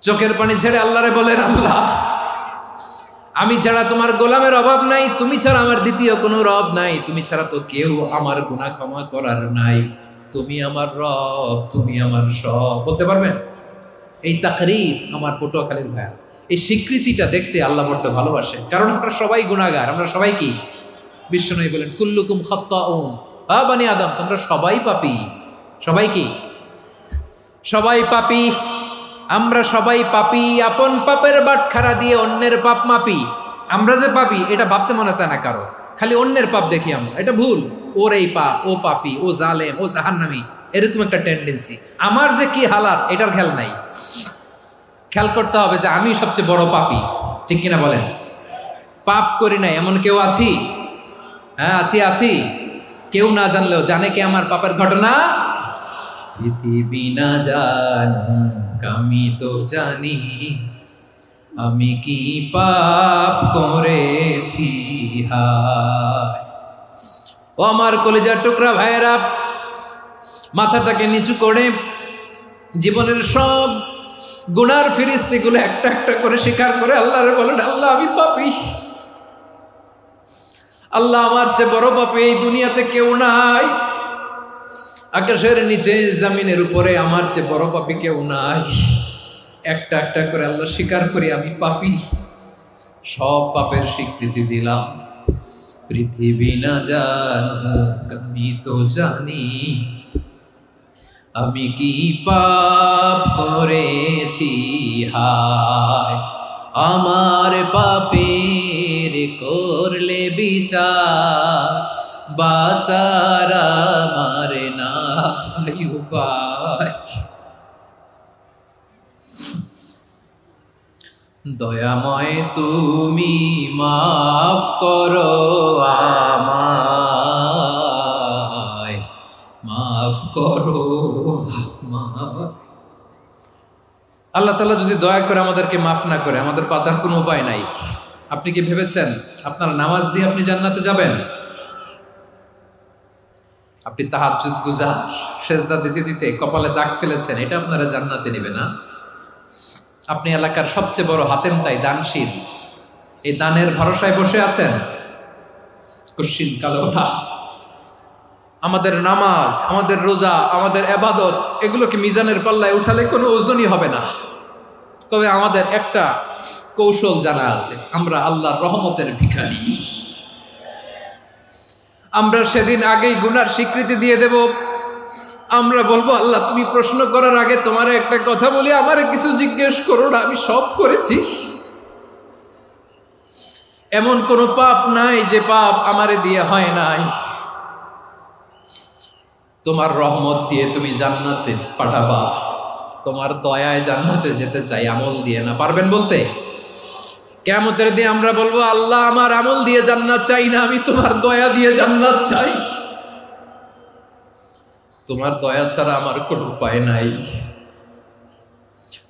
চোখের পানি ছেড়ে আল্লাহরে বলেন, আল্লাহ আমি ছাড়া তোমার গোলামের অভাব নাই, তুমি ছাড়া আমার দ্বিতীয় কোনো রব নাই, তুমি ছাড়া তো কেউ আমার গুনাহ ক্ষমা করার নাই, তুমি আমার রব, তুমি আমার সব। বলতে পারবেন? এই তাকরীর আমার পটুয়াখালীর ভাইয়া, এই স্বীকৃতিটা দেখতে আল্লাহ বড্ড ভালোবাসেন, কারণ আমরা সবাই গুনাহগার। আমরা সবাই কি? বিশ্বনবী বলেন, কুল্লুকুম খাত্তাউন, বানি আদম তোমরা সবাই পাপী। সবাই কি? সবাই পাপী। আমরা সবাই পাপী, আপন পাপের বাটখারা দিয়ে অন্যের পাপ মাপি। আমরা যে পাপী এটা ভাবতে মনে চায় না কারো, খালি অন্যের পাপ দেখি আমরা, এটা ভুল। ওর এই পাপ, ও পাপী, ও জালেম, ও জাহান্নামী, এরকম একটা টেন্ডেন্সি। আমার যে কি হালাত এটার খেয়াল নাই। খেয়াল করতে হবে যে আমি সবচেয়ে বড় পাপী, ঠিক কিনা বলেন? পাপ করি নাই এমন কেউ আছি? হ্যাঁ আছি। কেউ না জানলেও জানে কে আমার পাপের ঘটনা? পৃথিবী না জানুক আমি তো জানি, আমি কি পাপ করেছি। হায় ও আমার কলিজার টুকরা ভাইয়েরা, মাথাটাকে নিচু করে জীবনের সব গুনার ফিরিস্তিগুলো একটা একটা করে স্বীকার করে আল্লাহরে বলেন, আল্লাহ আমি পাপী, আল্লাহ আমার চেয়ে বড় পাপী এই দুনিয়াতে কেউ নাই, আকাশের নিচে জমিনের উপরে আমার চেয়ে বড় পাপী কেউ নাই। একটা একটা করে আল্লাহ স্বীকার করি আমি পাপী, সব পাপের স্বীকৃতি দিলাম। পৃথিবী না জানুক আমি তো জানি, আমি কি পাপ করেছি। হায় আমার পাপের করলে বিচার, বাচার আমার নাই উপায়। দয়াময় তুমি মাফ করো আমায়, মাফ করো আমায়। আল্লাহ তাআলা যদি দয়া করে আমাদেরকে মাফ না করে, আমাদের বাঁচার কোনো উপায় নাই। আপনি কি ভেবেছেন আপনার নামাজ দিয়ে আপনি জান্নাতে যাবেন? আপনি তাহাজ্জুদ গুজার, সেজদা দিতে দিতে কপালে দাগ ফেলেছেন, এটা আপনারা জান্নাতে নেবে না। আপনি এলাকার সবচেয়ে বড় হাতেম তাই দানশীল, এই দানের ভরসায় বসে আছেন, কুশ্চিন কালো না। আমাদের নামাজ, আমাদের রোজা, আমাদের ইবাদত, এগুলোকে মিজানের পাল্লায় উঠালে কোনো ওজনই হবে না। তবে আমাদের একটা কৌশল জানা আছে, আমরা আল্লাহর রহমতের ভিখারি। আমরা সেদিন আগেই গুনার স্বীকৃতি দিয়ে দেব। আমরা বলবো, আল্লাহ তুমি প্রশ্ন করার আগে তোমার একটা কথা বলি, আমারে কিছু জিজ্ঞেস করো না, আমি সব করেছি। এমন কোন পাপ নাই যে পাপ আমারে দিয়ে হয় নাই। তোমার রহমত দিয়ে তুমি জান্নাতে পাঠাবা, তোমার দয়ায় জান্নাতে যেতে চাই, আমল দিয়ে না। পারবেন বলতে? কিয়ামতের দিন আমরা বলবো, আল্লাহ আমার আমল দিয়ে জান্নাত চাই না, আমি তোমার দয়া দিয়ে জান্নাত চাই। তোমার দয়া ছাড়া আমার কোনো উপায় নাই।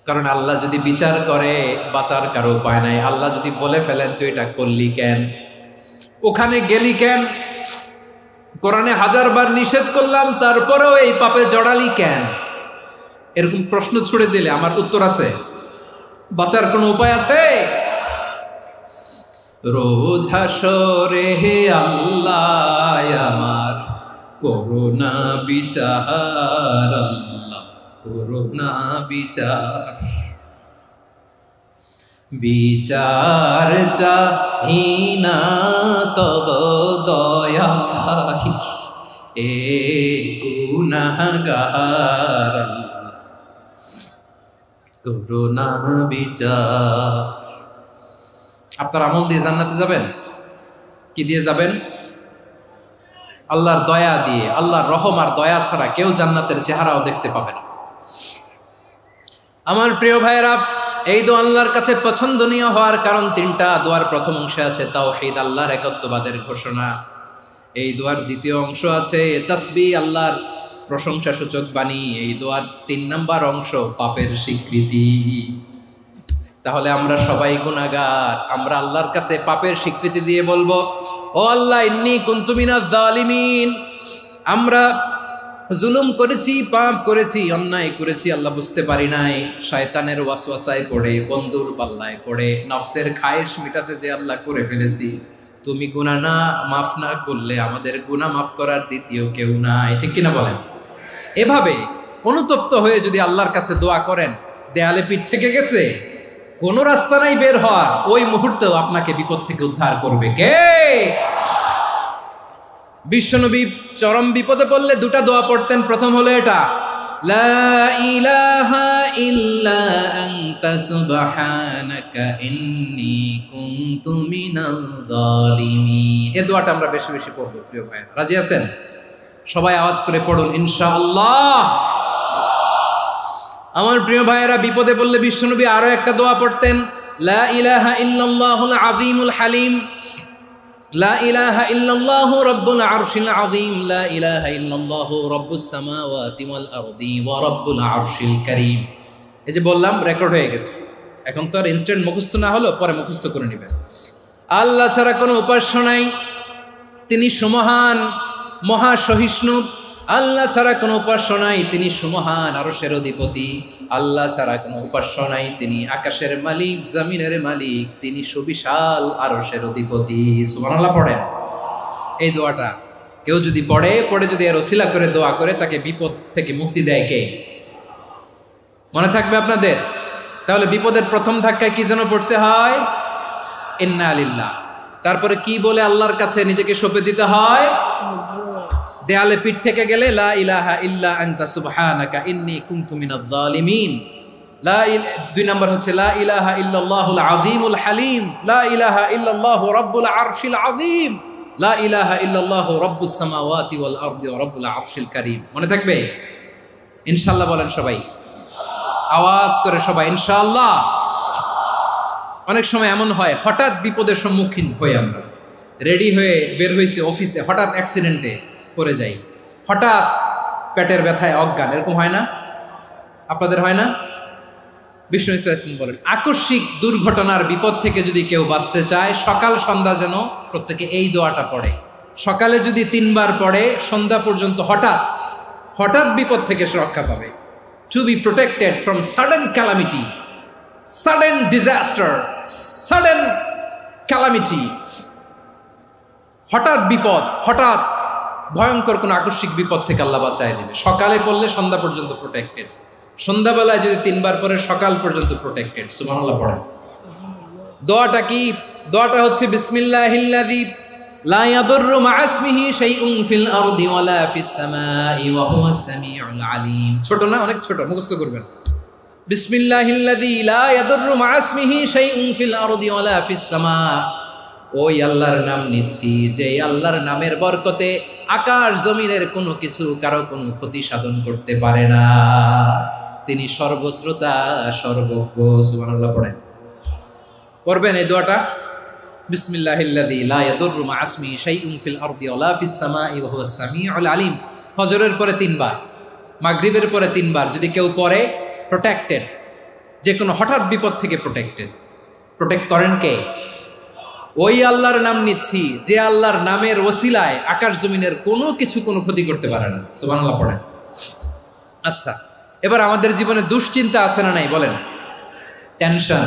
কারণ আল্লাহ যদি বিচার করে বাঁচার কারো উপায় নাই। আল্লাহ যদি বলে ফেলেন তুই এটা করলি কেন, ওখানে গেলি কেন, কোরআনে 1000 বার নিষেধ করলাম তারপরেও এই পাপে জড়ালি কেন, এরকম প্রশ্ন ছুড়ে দিলে আমার উত্তর আছে? বাঁচার কোনো উপায় আছে? রোজ হাসরে হে আল্লাহ আমার করুণা বিচার, আল্লাহ করুণা বিচার। বিচার চাহি না তব দয়া চাহি এ গুনাহগার করুণা বিচার। আপনার আমল দিয়ে জান্নাতে যাবেন? কি দিয়ে যাবেন? আল্লাহর দয়া দিয়ে। আল্লাহর রহম আর দয়া ছাড়া কেউ জান্নাতের চেহারাও দেখতে পাবে না। আমার প্রিয় ভাইয়েরা, এই দোয়া আল্লাহর কাছে পছন্দনীয় হওয়ার কারণ তিনটা। দোয়ার প্রথম অংশে আছে তাওহীদ, আল্লাহর একত্ববাদের ঘোষণা। এই দোয়ার দ্বিতীয় অংশ আছে তাসবিহ, আল্লাহর প্রশংসা সূচক বাণী। এই দোয়ার ৩ নাম্বার অংশ পাপের স্বীকৃতি। তাহলে আমরা সবাই গুনাহগার। আমরা আল্লাহর কাছে পাপের স্বীকৃতি দিয়ে বলবো, ও আল্লাহ, ইন্নী কুনতু মিনাজ জালিমিন। আমরা জুলুম করেছি, পাপ করেছি, অন্যায় করেছি, আল্লাহ বুঝতে পারি নাই। শয়তানের ওয়াসওয়াসায় পড়ে, বন্ধুর পাল্লায় পড়ে, নফসের খায়েশ মিটাতে যে আল্লাহ করে ফেলেছি। তুমি গুনাহ না মাফ না করলে আমাদের গুনাহ মাফ করার দ্বিতীয় কেউ নাই। ঠিক কিনা বলেন? এভাবে অনুতপ্ত হয়ে যদি আল্লাহর কাছে দোয়া করেন, দেয়ালে পিঠ থেকে গেছে, কোনো রাস্তা নাই বের হওয়ার, ওই মুহূর্তেও আপনাকে বিপদ থেকে উদ্ধার করবে কে? বিশ্বনবী চরম বিপদে পড়লে দুটা দোয়া পড়তেন। প্রথম হলো এটা, লা ইলাহা ইল্লা আনতা সুবহানাকা ইন্নী কুনতু মিনাল জালিমিন। এই দোয়াটা আমরা বেশি বেশি পড়ব প্রিয় ভাইরা। রাজি আছেন? সবাই আওয়াজ করে পড়ুন ইনশাআল্লাহ। আমার প্রিয় ভাইয়েরা, বিপদে পড়লে বিশ্বনবী আরো একটা দোয়া পড়তেন, লা ইলাহা ইল্লাল্লাহুল আযীমুল হালিম, লা ইলাহা ইল্লাল্লাহু রাব্বুল আরশিল আযীম, লা ইলাহা ইল্লাল্লাহু রাব্বুস সামাওয়াতি ওয়াল আরদি ওয়া রাব্বুল আরশিল কারীম। এই যে বললাম, রেকর্ড হয়ে গেছে। এখন তো আর ইনস্ট্যান্ট মুখস্থ না হলো, পরে মুখস্থ করে নেবেন। আল্লাহ ছাড়া কোনো উপাস্য নাই, তিনি সুমহান, মহা সহিষ্ণু। আল্লাহ ছাড়া কোনো উপাস্য নাই, তিনি সুমহান, আরশের অধিপতি। আল্লাহ ছাড়া কোনো উপাস্য নাই, তিনি আকাশের মালিক, জমিনের মালিক, তিনি সুবিশাল আরশের অধিপতি। সুবহানাল্লাহ পড়েন। এই দোয়াটা কেউ যদি পড়ে যদি এর ওসিলা করে দোয়া করে, তাকে বিপদ থেকে মুক্তি দেয় কে? মনে থাকবে আপনাদের? তাহলে বিপদের প্রথম ধাক্কায় কি যেন পড়তে হয়? ইন্না লিল্লাহ। তারপরে কি বলে আল্লাহর কাছে নিজেকে সঁপে দিতে হয়? দেয়ালে পিঠ থেকে গেলে লা ইলাহা ইল্লা আনতা সুবহানাকা ইন্নী কুনতু মিনাজ জালিমিন। দুই নাম্বার হচ্ছে লা ইলাহা ইল্লাল্লাহুল আযীমুল হালিম, লা ইলাহা ইল্লাল্লাহু রাব্বুল আরশিল আযীম, লা ইলাহা ইল্লাল্লাহু রাব্বুস সামাওয়াতি ওয়াল আরদি ওয়া রাব্বুল আরশিল কারীম। মনে থাকবে? ইনশাআল্লাহ বলেন সবাই, আওয়াজ করে সবাই ইনশাআল্লাহ। অনেক সময় এমন হয়, হঠাৎ বিপদের সম্মুখীন হই আমরা, রেডি হয়ে বের হয়েছে অফিসে, হঠাৎ অ্যাক্সিডেন্টে পড়ে যাই, হঠাৎ পেটের ব্যথায় অজ্ঞান। এরকম হয় না? আপনাদের হয় না? বিষ্ণু ইসলাম বলেন, আকস্মিক দুর্ঘটনার বিপদ থেকে যদি কেউ বাঁচতে চায়, সকাল সন্ধ্যা যেন প্রত্যেকে এই দোয়াটা পড়ে। সকালে যদি 3 বার পড়ে, সন্ধ্যা পর্যন্ত হঠাৎ বিপদ থেকে সে রক্ষা পাবে। To be protected from sudden calamity, sudden disaster, sudden calamity. হঠাৎ বিপদ, হঠাৎ ভয়ঙ্কর কোন আকস্মিক বিপদ থেকে আল্লাহ বাঁচায় দিবে। সকালে পড়লে সন্ধ্যা পর্যন্ত প্রোটেক্টেড, সন্ধ্যাবেলায় যদি 3 বার পরে সকাল পর্যন্ত প্রোটেক্টেড। সুবহানাল্লাহ পড়েন। দোয়াটা কি? দোয়াটা হচ্ছে বিসমিল্লাহিল্লাযী লা ইয়াদুররু মা ইসমিহি শাইউন ফিল আরদি ওয়ালা ফিস সামাই ওয়া হুয়াস সামিউল আলিম। ছোট না? অনেক ছোট, মুখস্থ করবেন। বিসমিল্লাহিল্লাযী লা ইয়াদুররু মা ইসমিহি শাইউন ফিল আরদি ওয়ালা ফিস সামা। ওই আল্লাহর নাম নিচ্ছি, যে আল্লাহর নামের বরকতে আকাশ জমিনের কোনো কিছু কারো কোনো ক্ষতি সাধন করতে পারে না। তিনি সর্বশ্রোতা, সর্বজ্ঞ। সুবহানাল্লাহ পড়েন। পড়বেন এই দোয়াটা, বিসমিল্লাহিল্লাযী লা ইয়াদুররু মা ইসমিহি শাইউন ফিল আরদি ওয়ালা ফিস সামাই ওয়া হুয়াস সামিউল আলিম। ফজরের পরে 3 বার, মাগরিবের পরে 3 বার যদি কেউ পড়ে, প্রোটেক্টেড। যে কোনো হঠাৎ বিপদ থেকে প্রোটেক্ট করেন কে? ওই আল্লাহর নাম নিচ্ছি, যে আল্লাহর নামের ওসিলায় আকাশ জমিনের কোনো কিছু কোনো ক্ষতি করতে পারে না। সুবহানাল্লাহ পড়েন। আচ্ছা, এবার আমাদের জীবনে দুশ্চিন্তা আছে না নাই বলেন? Tension,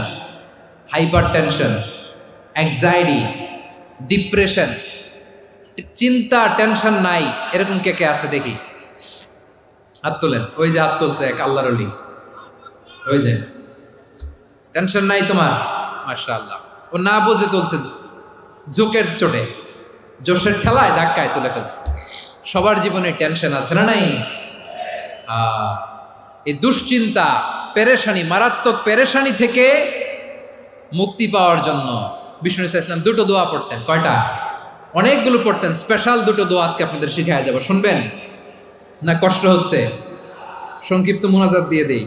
hyper tension, anxiety, depression, চিন্তা, টেনশন নাই এরকম কে কে আছে দেখি? হাত তোলেন। ওই যে হাত তুলছে এক আল্লাহর ওলি, ওই যে টেনশন নাই তোমার, মাশাআল্লাহ। ও না বুঝে তুলছে, ঝোঁকের চোটে, জোশের ঠেলায় ধাক্কায় তুলে ফেলছে। সবার জীবনে টেনশন আছে না নাই? এই দুশ্চিন্তা, পেরেশানি, মারাত্মক পেরেশানি থেকে মুক্তি পাওয়ার জন্য বিষ্ণু ইসলাম দুটো দোয়া পড়তেন। কয়টা? অনেকগুলো পড়তেন। স্পেশাল দুটো দোয়া আজকে আপনাদের শিখায়া যাব, শুনবেন না? কষ্ট হচ্ছে? সংক্ষিপ্ত মুনাজাত দিয়ে দেই।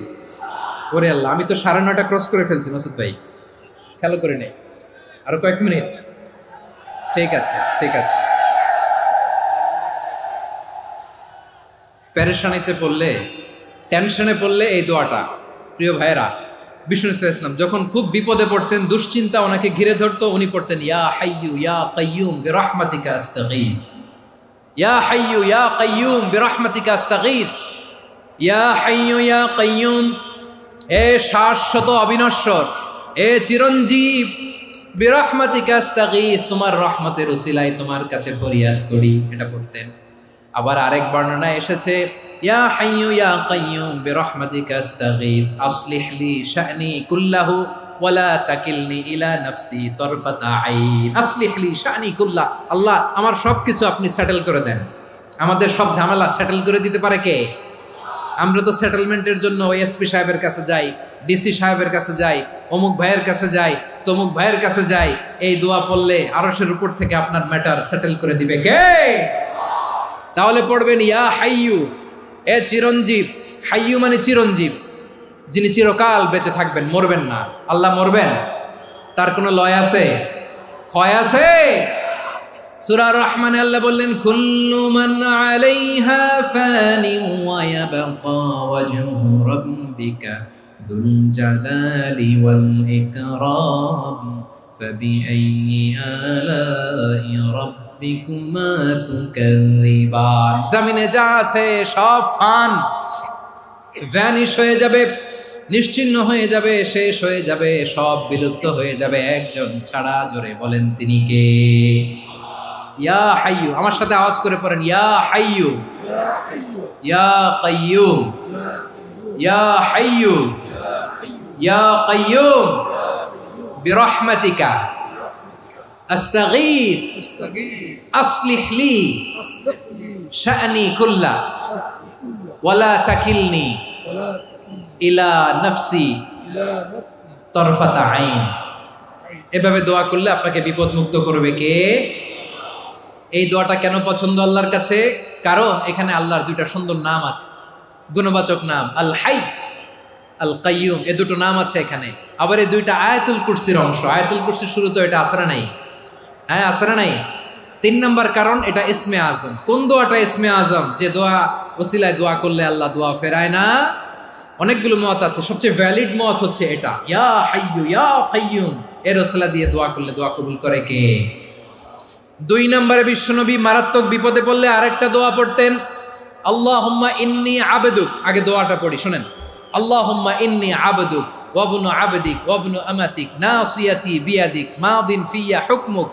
ওরে আল্লাহ, আমি তো 9:30 ক্রস করে ফেলছি মাসুদ ভাই, খেয়াল করে নেই। আরো কয়েক মিনিট। ঠিক আছে, ঠিক আছে। পেরেশানিতে পড়লে, টেনশনে পড়লে এই দোয়াটা, প্রিয় ভাইয়েরা, বিষ্ণু ইসলাম যখন খুব বিপদে পড়তেন, দুশ্চিন্তা ওনাকে ঘিরে ধরতো, উনি পড়তেন ইয়া হাইয়ু ইয়া কাইয়ুম বিরহমাতিকা আস্তাগীথ, ইয়া হাইয়ু ইয়া কাইয়ুম বিরহমাতিকা আস্তাগীথ, ইয়া হাইয়ু ইয়া কাইয়ুম, এ শাশ্বত অবিনশ্বর, এ চিরঞ্জীব, বিরহমাতিকা আস্তাগীথ, তোমার রহমতের উসিলায় তোমার কাছে ফরিয়াদ করি। এটা পড়তেন। আবার আরেক বর্ণনায় এসেছে ইয়া হাইয়ু ইয়া কাইয়ুম বিরহমাতিকা আস্তাগীথ আসলিহ লি শা'নি কুল্লাহু ওয়ালা তাকিলনি ইলা নাফসি তারফাতা আইন। আসলিহ লি শা'নি কুল্লাহ, আল্লাহ আমার সবকিছু আপনি সেটেল করে দেন। আমাদের সব ঝামেলা সেটেল করে দিতে পারে কে? আমরা তো সেটেলমেন্টের জন্য এসপি সাহেবের কাছে যাই, ডিসি সাহেবের কাছে যাই, অমুক ভাইয়ের কাছে যাই, তমুক ভাইয়ের কাছে যাই। এই দোয়া পড়লে আরশের উপর থেকে আপনার ম্যাটার সেটেল করে দিবে কে? তাহলে পড়বেন ইয়া হাইয়ু, এ চিরঞ্জীব। হাইয়ু মানে চিরঞ্জীব, যিনি চিরকাল বেঁচে থাকবেন, মরবেন না। আল্লাহ মরবেন? তার কোনো লয় আছে? ক্ষয় আছে? সূরা রহমানে আল্লাহ বললেন কুল্লু মান আলাইহা ফানি ওয়া ইয়াবকা ওয়াজহু রাব্বিকা যুল জালালি ওয়াল ইকরাম ফাবিআইয়ি আলাই রাব্বিকুমা তুকাযিবান। জমিনে যা আছে সব ফান, ভ্যানিশ হয়ে যাবে, নিশ্চিহ্ন হয়ে যাবে, শেষ হয়ে যাবে, সব বিলুপ্ত হয়ে যাবে, একজন ছাড়া। জোরে বলেন তিনি কে? ইয়া হাইয়ু। আমার সাথে আওয়াজ করে পড়েন ইয়া হাইয়ু ইয়া কাইয়ুম ইয়া হাইয়ু ইয়া কাইয়ুম বিরহমাতিকা আস্তাগীথ আসলিহ লি শা'নি কুল্লা ওয়ালা তাকিলনি ইলা নাফসি তারফাতা আইন। এভাবে দোয়া করলে আপনাকে বিপদ মুক্ত করবে কে? এই দোয়াটা কেন পছন্দ আল্লাহর কাছে? কারণ এখানে আল্লাহর দুইটা সুন্দর নাম আছে, গুণবাচক নাম, আল হাই, আল কাইয়ুম। এই দুটো নাম আছে এখানে। আবার এই দুইটা আয়াতুল কুরসির অংশ। আয়াতুল কুরসির শুরু তো এটা আসরা নাই? হ্যাঁ, আসরা নাই। 3 নম্বর কারণ, এটা ইসমে আজম। কোন দোয়াটা ইসমে আজম? যে দোয়া ওসিলায় দোয়া করলে আল্লাহ দোয়া ফেরায় না। অনেকগুলো মত আছে, সবচেয়ে ভ্যালিড মত হচ্ছে এটা, ইয়া হাইয়ু ইয়া কাইয়ুম। এর ওসিলা দিয়ে দোয়া করলে দোয়া কবুল করে কে? 2 নম্বরে বিশ্বনবী মারাত্মক বিপদে পড়লে আরেকটা দোয়া পড়তেন, আল্লাহুম্মা ইন্নী আবদুক। আগে দোয়াটা পড়ি, শুনেন। আল্লাহুম্মা ইন্নী আবদুক ওয়া ইবনু আবদিক ওয়া ইবনু আমাতিক নাসিয়াতি বিয়াদিক মাদিন ফিয়া হুকমুক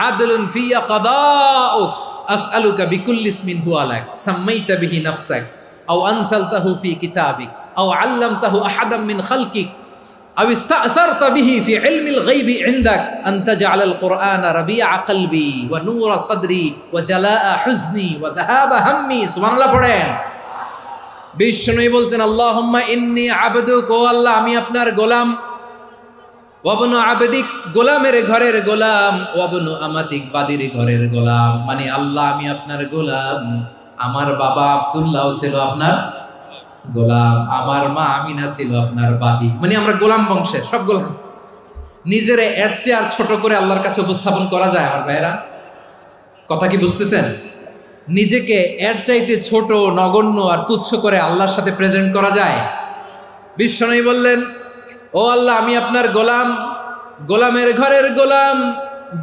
আদলুন ফিয়া কাদাউক আসআলুকা বিকুল্লি ইসমিন হুয়া লাক সাম্মাইতা বিহি নাফসাক আও আনসালতাহু ফি কিতাবিক আও আল্লামতাহু আহাদাম মিন খালকিক আও ইস্তা'সারতা বিহি ফি ইলমিল গায়বি ইনদাক আন তাজআলাল কুরআনা রাবিআ কলবি ওয়া নূরা সাদরি ওয়া জালাআ হুজনি ওয়া যাহাবা হাম্মি। সুবহানাল্লাহ পড়েন। বিষ্ণুই বলতেন আল্লাহুম্মা ইন্নী আবদুক, ও আল্লাহ আমি আপনার গোলাম, ওয়া ইবনু আবদিক, গোলামের ঘরের গোলাম, ওয়া ইবনু আমাতিক, বাদীর ঘরের গোলাম। মানে আল্লাহ আমি আপনার গোলাম। আমার বাবা আব্দুল্লাহ ছিল আপনার গোলাম, আমার মা আমিনা ছিল আপনার বাদী। মানে আমরা গোলাম বংশের, সব গোলাম। নিজের এর চেয়ে আর ছোট করে আল্লাহর কাছে উপস্থাপন করা যায় আমার ভাইয়েরা? কথা কি বুঝতেছেন? নিজেকে এর চাইতে ছোট, নগণ্য আর তুচ্ছ করে আল্লাহর সাথে প্রেজেন্ট করা যায়? বিশ্বনবী বললেন, ও আল্লাহ আমি আপনার গোলাম, গোলামের ঘরের গোলাম,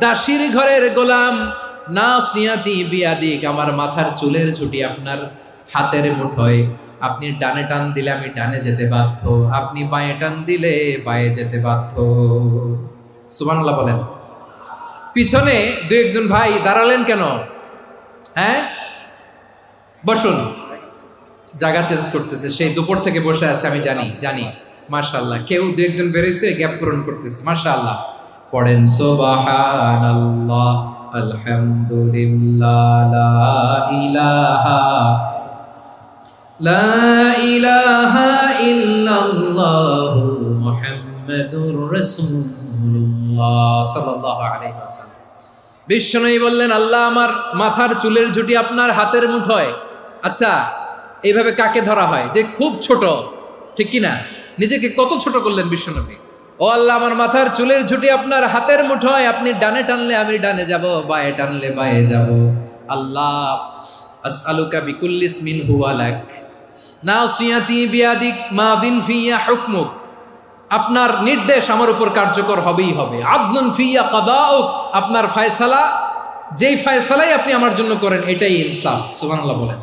দাসীর ঘরের গোলাম। নাসিয়াতি বিয়াদিক, আমার মাথার চুলের ঝুঁটি আপনার হাতের মুঠোয়। আপনি ডানে টান দিলে আমি ডানে যেতে বাধ্য, আপনি বাঁয়ে টান দিলে বাঁয়ে যেতে বাধ্য। সুবহানাল্লাহ বলেন। পিছনে 2-1 ভাই দাঁড়ালেন কেন? হ্যাঁ, বসুন। জায়গা চেঞ্জ করতেছে, সেই দুপুর থেকে বসে আছে, আমি জানি। মাশাআল্লাহ। কেউ 2-1 বেরোইছে, গ্যাপ পূরণ করতেছে। মাশাআল্লাহ। পড়েন সুবহানাল্লাহ, আলহামদুলিল্লাহ, লা ইলাহা ইল্লাল্লাহু মুহাম্মাদুর রাসূলুল্লাহ সাল্লাল্লাহু আলাইহি ওয়াসাল্লাম। বিশ্বনবী বললেন, আল্লাহ আমার মাথার চুলের ঝুঁটি আপনার হাতের মুঠোয়। আচ্ছা, এইভাবে কাকে ধরা হয়? যে খুব ছোট, ঠিক কি না? নিজেকে কত ছোট করলেন বিশ্বনবী। ও আল্লাহ, আমার মাথার চুলের ঝুঁটি আপনার হাতের মুঠোয়, আপনি ডানে টানলে আমি ডানে যাব, বায়ে টানলে বায়ে যাব। আল্লাহ, আসআলুকা বিকুল্লি ইসমিন হুয়া লাক নাসিয়াতি বিয়াদিক মাদিন ফিয়া হুকমুক। আপনার নির্দেশ আমার উপর কার্যকর হবেই হবে। আদলুন ফিয়া কাদাউক, আপনার ফয়সালা, যেই ফয়সালাই আপনি আমার জন্য করেন এটাই ইনসাফ। সুবহানাল্লাহ বলেন।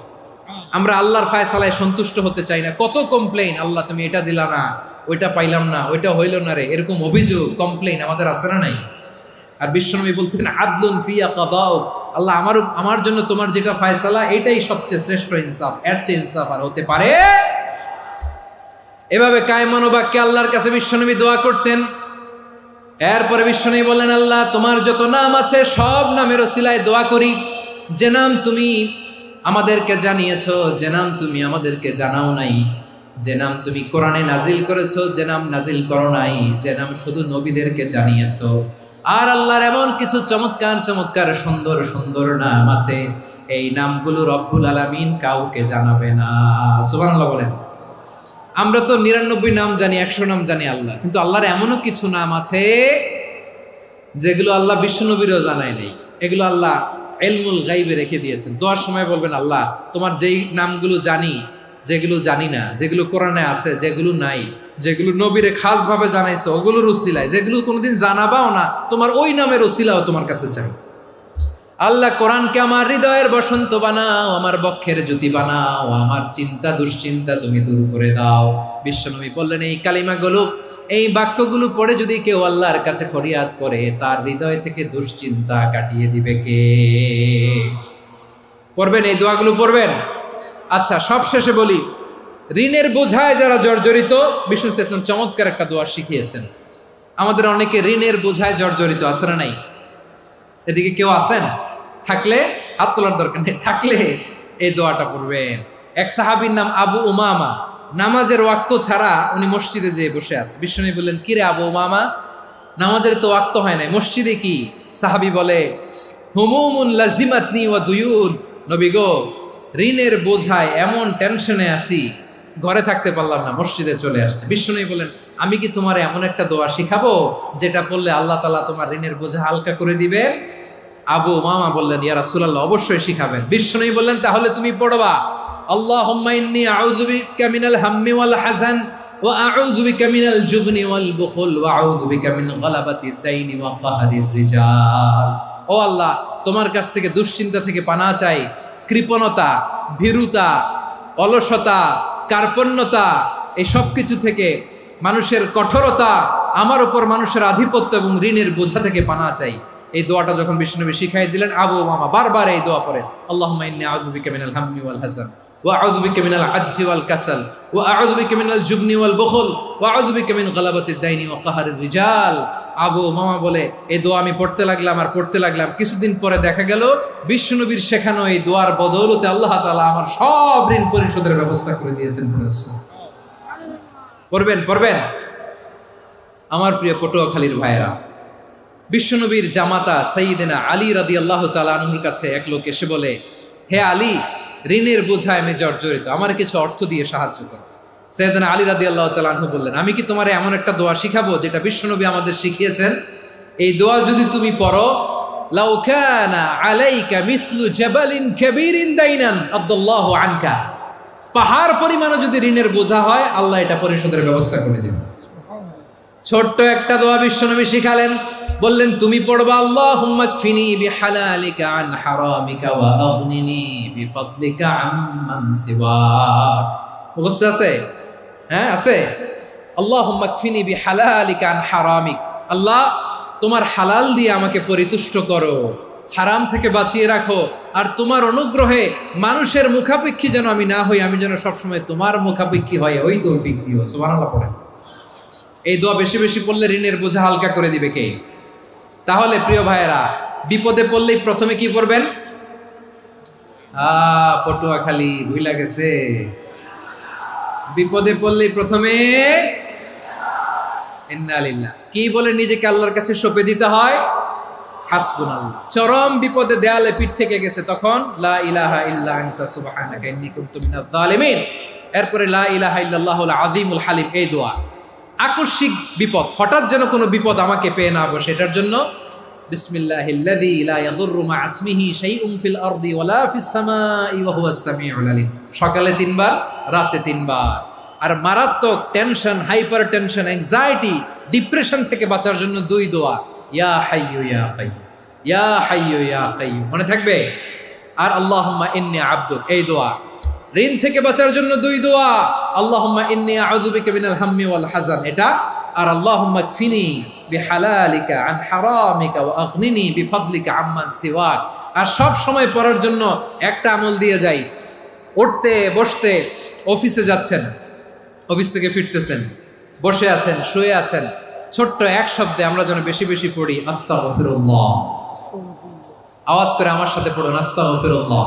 আমরা আল্লাহর ফয়সালায় সন্তুষ্ট হতে চাই না। কত কমপ্লেইন, আল্লাহ তুমি এটা দিলা না, ওইটা পাইলাম না, ওইটা হইল না রে, এরকম অভিযোগ কমপ্লেইন আমাদের আছে না নাই? আর বিশ্বনবী বলতেন আদলুন ফিয়া কাদাউক, আল্লাহ আমার জন্য তোমার যেটা ফয়সালা এটাই সবচেয়ে শ্রেষ্ঠ ইনসাফ, এর চেয়ে ইনসাফ আর হতে পারে? এভাবে কায়মান বাক্যে আল্লাহর কাছে বিশ্বনবী দোয়া করতেন। এরপরে বিশ্বনবী বললেন, আল্লাহ তোমার যত নাম আছে সব নামের ওসিলায় দোয়া করি, যে নাম তুমি আমাদেরকে জানিয়েছো, যে নাম তুমি আমাদেরকে জানাও নাই, যে নাম তুমি কোরআনে নাজিল করেছো, যে নাম নাজিল করো নাই, যে নাম শুধু নবীদেরকে জানিয়েছো। আর আল্লাহর এমন কিছু চমৎকার চমৎকার সুন্দর সুন্দর নাম আছে, এই নামগুলো রব্বুল আলামিন কাউকে জানাবে না। সুবহানাল্লাহ বলেন। আমরা তো 99 নাম জানি, 100 নাম জানি আল্লাহ, কিন্তু আল্লাহর এমনও কিছু নাম আছে যেগুলো আল্লাহ বিশ্বনবীরও জানায় নেই। এগুলো আল্লাহ ইলমুল গায়বে রেখে দিয়েছেন। দোয়ার সময় বলবেন, আল্লাহ তোমার যেই নামগুলো জানি, যেগুলো জানি না, যেগুলো কোরআনে আছে, যেগুলো নাই, যেগুলো নবীরে খাস ভাবে জানাইছো ওগুলোর উসিলায়, যেগুলো কোনোদিন জানাবাও না, তোমার ওই নামের উসিলাও তোমার কাছে চাই। আল্লাহ কোরআনকে আমার হৃদয়ের বসন্ত বানাও, আমার বক্ষের জ্যোতি বানাও, আমার চিন্তা দুশ্চিন্তা তুমি দূর করে দাও। বিশ্বনবী বললেন, এই কালিমাগুলো, এই বাক্যগুলো পড়ে যদি কেউ আল্লাহর কাছে ফরিয়াদ করে, তার হৃদয় থেকে দুশ্চিন্তা কাটিয়ে দিবে কে? পড়বেন, এই দোয়াগুলো পড়বেন। আচ্ছা, সব শেষে বলি, ঋণের বোঝায় যারা জর্জরিত, বিষ্ণু ইসলাম চমৎকার একটা দোয়া শিখিয়েছেন। আমাদের অনেকে ঋণের বোঝায় জর্জরিত, আছে না নাই? এদিকে কেউ আছেন? থাকলে হাত তোলার দরকার নেই, থাকলে এই দোয়াটা পড়বেন। এক সাহাবীর নাম আবু উমামা, নামাজের ওয়াক্ত ছাড়া উনি মসজিদে যেয়ে বসে আছে। বিশ্বনবী বললেন, কিরে আবু উমামা, নামাজের তো ওয়াক্ত হয় নাই, মসজিদে কি? সাহাবী বলে, হুমুমুন লাজিমাতনি ওয়া দুয়ুন, নবী গো, ঋণের বোঝায় এমন টেনশনে আছি, ঘরে থাকতে পারলাম না, মসজিদে চলে আসছে। বিশ্বনবী বলেন, আমি কি তোমার এমন একটা দোয়া শিখাবো যেটা পড়লে আল্লাহ তাআলা তোমার ঋণের বোঝা হালকা করে দিবে? আবু উমামা বললেন, ইয়া রাসূলুল্লাহ, অবশ্যই শিখাবেন। বিশ্বনবী বললেন, তাহলে তুমি পড়বা, আল্লাহুম্মা ইন্নী আউযু বিকা মিনাল হাম্মি ওয়াল হাযান ওয়া আউযু বিকা মিনাল জুবনি ওয়াল বুখল ওয়া আউযু বিকা মিন গালাবাতিদ দাইনি ওয়া কাহরির রিজাল। ও আল্লাহ, তোমার কাছ থেকে দুশ্চিন্তা থেকে পানাহ চাই, কৃপণতা, ভীরুতা, অলসতা, কার্পণ্যতা, এই সব কিছু থেকে, মানুষের কঠোরতা, আমার উপর মানুষের আধিপত্য এবং ঋণের বোঝা থেকে পানাহ চাই। এই দোয়াটা যখন বিশ্বনবী শিখাই দিলেন, আবু উমামা বারবার এই দোয়া পড়েন, আল্লাহুম্মা ইন্নী আউযু বিকা মিনাল হাম্মি ওয়াল হাযান ওয়া আউযু বিকা মিনাল আজজি ওয়াল কাসাল ওয়া আউযু বিকা মিনাল জুবনি ওয়াল বুখল ওয়া আউযু বিকা মিন গালাবাতিদ দাইনি ওয়া কাহরির রিজাল। আবু উমামা বলে, এই দোয়া আমি পড়তে লাগলাম আর পড়তে লাগলাম, কিছুদিন পরে দেখা গেল বিশ্বনবীর শেখানো এই দোয়ার বদৌলতে আল্লাহ তাআলা আমার সব ঋণ পরিশোধের ব্যবস্থা করে দিয়েছেন। পড়বেন, পড়বেন। আমার প্রিয় পটুয়াখালীর ভাইয়েরা, বিশ্বনবীর জামাতা সাইয়্যিদিনা আলী রাদিয়াল্লাহু তাআলা আনহুর কাছে এক লোক এসে বলে, হে আলী, ঋণের বোঝায় আমি জর্জরিত, আমার কিছু অর্থ দিয়ে সাহায্য করো। সাইয়্যিদিনা আলী রাদিয়াল্লাহু তাআলা আনহু বললেন, আমি কি তোমার এমন একটা দোয়া শিখাবো যেটা বিশ্বনবী আমাদের শিখিয়েছেন? এই দোয়া যদি তুমি পড়ো, লাউ কানা আলাইকা মিসলু জাবালিন কাবীরিন দাইনান আদাল্লাহু আনকা, পাহাড় পরিমাণও যদি ঋণের বোঝা হয়, আল্লাহ এটা পরিশোধের ব্যবস্থা করে দেবে। ছোট্ট একটা দোয়া বিশ্বনবী শিখালেন, বললেন, তুমি পড়বা, আল্লাহুম্মা কফিনি বিহালালিকা আন হারামিকা ওয়া আগনিনি বিফাদলিকা আম্মান সিওয়াক। মুখস্থ আছে? হ্যাঁ, আছে। আল্লাহুম্মা কফিনি বিহালালিকা আন হারামিক, আল্লাহ তোমার হালাল দিয়ে আমাকে পরিতুষ্ট করো, হারাম থেকে বাঁচিয়ে রাখো, আর তোমার অনুগ্রহে মানুষের মুখাপেক্ষী যেন আমি না হই, আমি যেন সবসময় তোমার মুখাপেক্ষী হয়, ওই তৌফিক দিও। সুবহানাল্লাহ পড়েন। এই দোয়া বেশি বেশি পড়লে ঋণের বোঝা হালকা করে দিবে কে? তাহলে প্রিয় ভাইয়েরা, বিপদে পড়লেই প্রথমে কি পড়বেন? পটুয়াখালী ভুইলা গেছে। বিপদে পড়লেই প্রথমে ইন্না লিল্লাহ কি বলে নিজেকে আল্লাহর কাছে সঁপে দিতে হয়? হাসবুনাল্লাহ। চরম বিপদে দেয়ালে পিঠ থেকে গেছে, তখন লা ইলাহা ইল্লা আনতা সুবহানাকা ইন্নী কুনতু মিনাজ জালিমিন। এরপরে লা ইলাহা ইল্লাল্লাহুল আযীমুল হালিম, এই দোয়া। আকস্মিক বিপদ, হঠাৎ যেন কোনো বিপদ আমাকে পেয়ে না বসে, এটার জন্য বিসমিল্লাহিল্লাযী লা ইয়াদুররু মা ইসমিহি শাইউন ফিল আরদি ওয়ালা ফিস সামাই ওয়া হুয়াস সামিউল আলীম। সকালে 3 বার, রাতে 3 বার। আর মারাত্মক tension, hyper tension, anxiety, depression থেকে বাঁচার জন্য 2 দোয়া, ইয়া হাইয়্যু ইয়া কাইয়্যুম, ইয়া হাইয়্যু ইয়া কাইয়্যুম, মনে থাকবে? আর আল্লাহুম্মা ইন্নী আবদুক, এই দোয়া। ঋণ থেকে বাঁচার জন্য 2 দোয়া, আল্লাহুম্মা ইন্নী আউযু বিকা মিনাল হাম্মি ওয়াল হাযান, এটা। আর আল্লাহুম্মা কফিনি বিহালালিকা আন হারামিকা ওয়া আগনিনি বিফাদলিকা আম্মান সিওয়াক। আর সব সময় পড়ার জন্য একটা আমল দিয়ে যাই, উঠতে বসতে, অফিসে যাচ্ছেন, অফিস থেকে ফিরতেছেন, বসে আছেন, শুয়ে আছেন, ছোট্ট এক শব্দে আমরা যেন বেশি বেশি পড়ি আস্তাগফিরুল্লাহ। আওয়াজ করে আমার সাথে পড়ুন আস্তাগফিরুল্লাহ।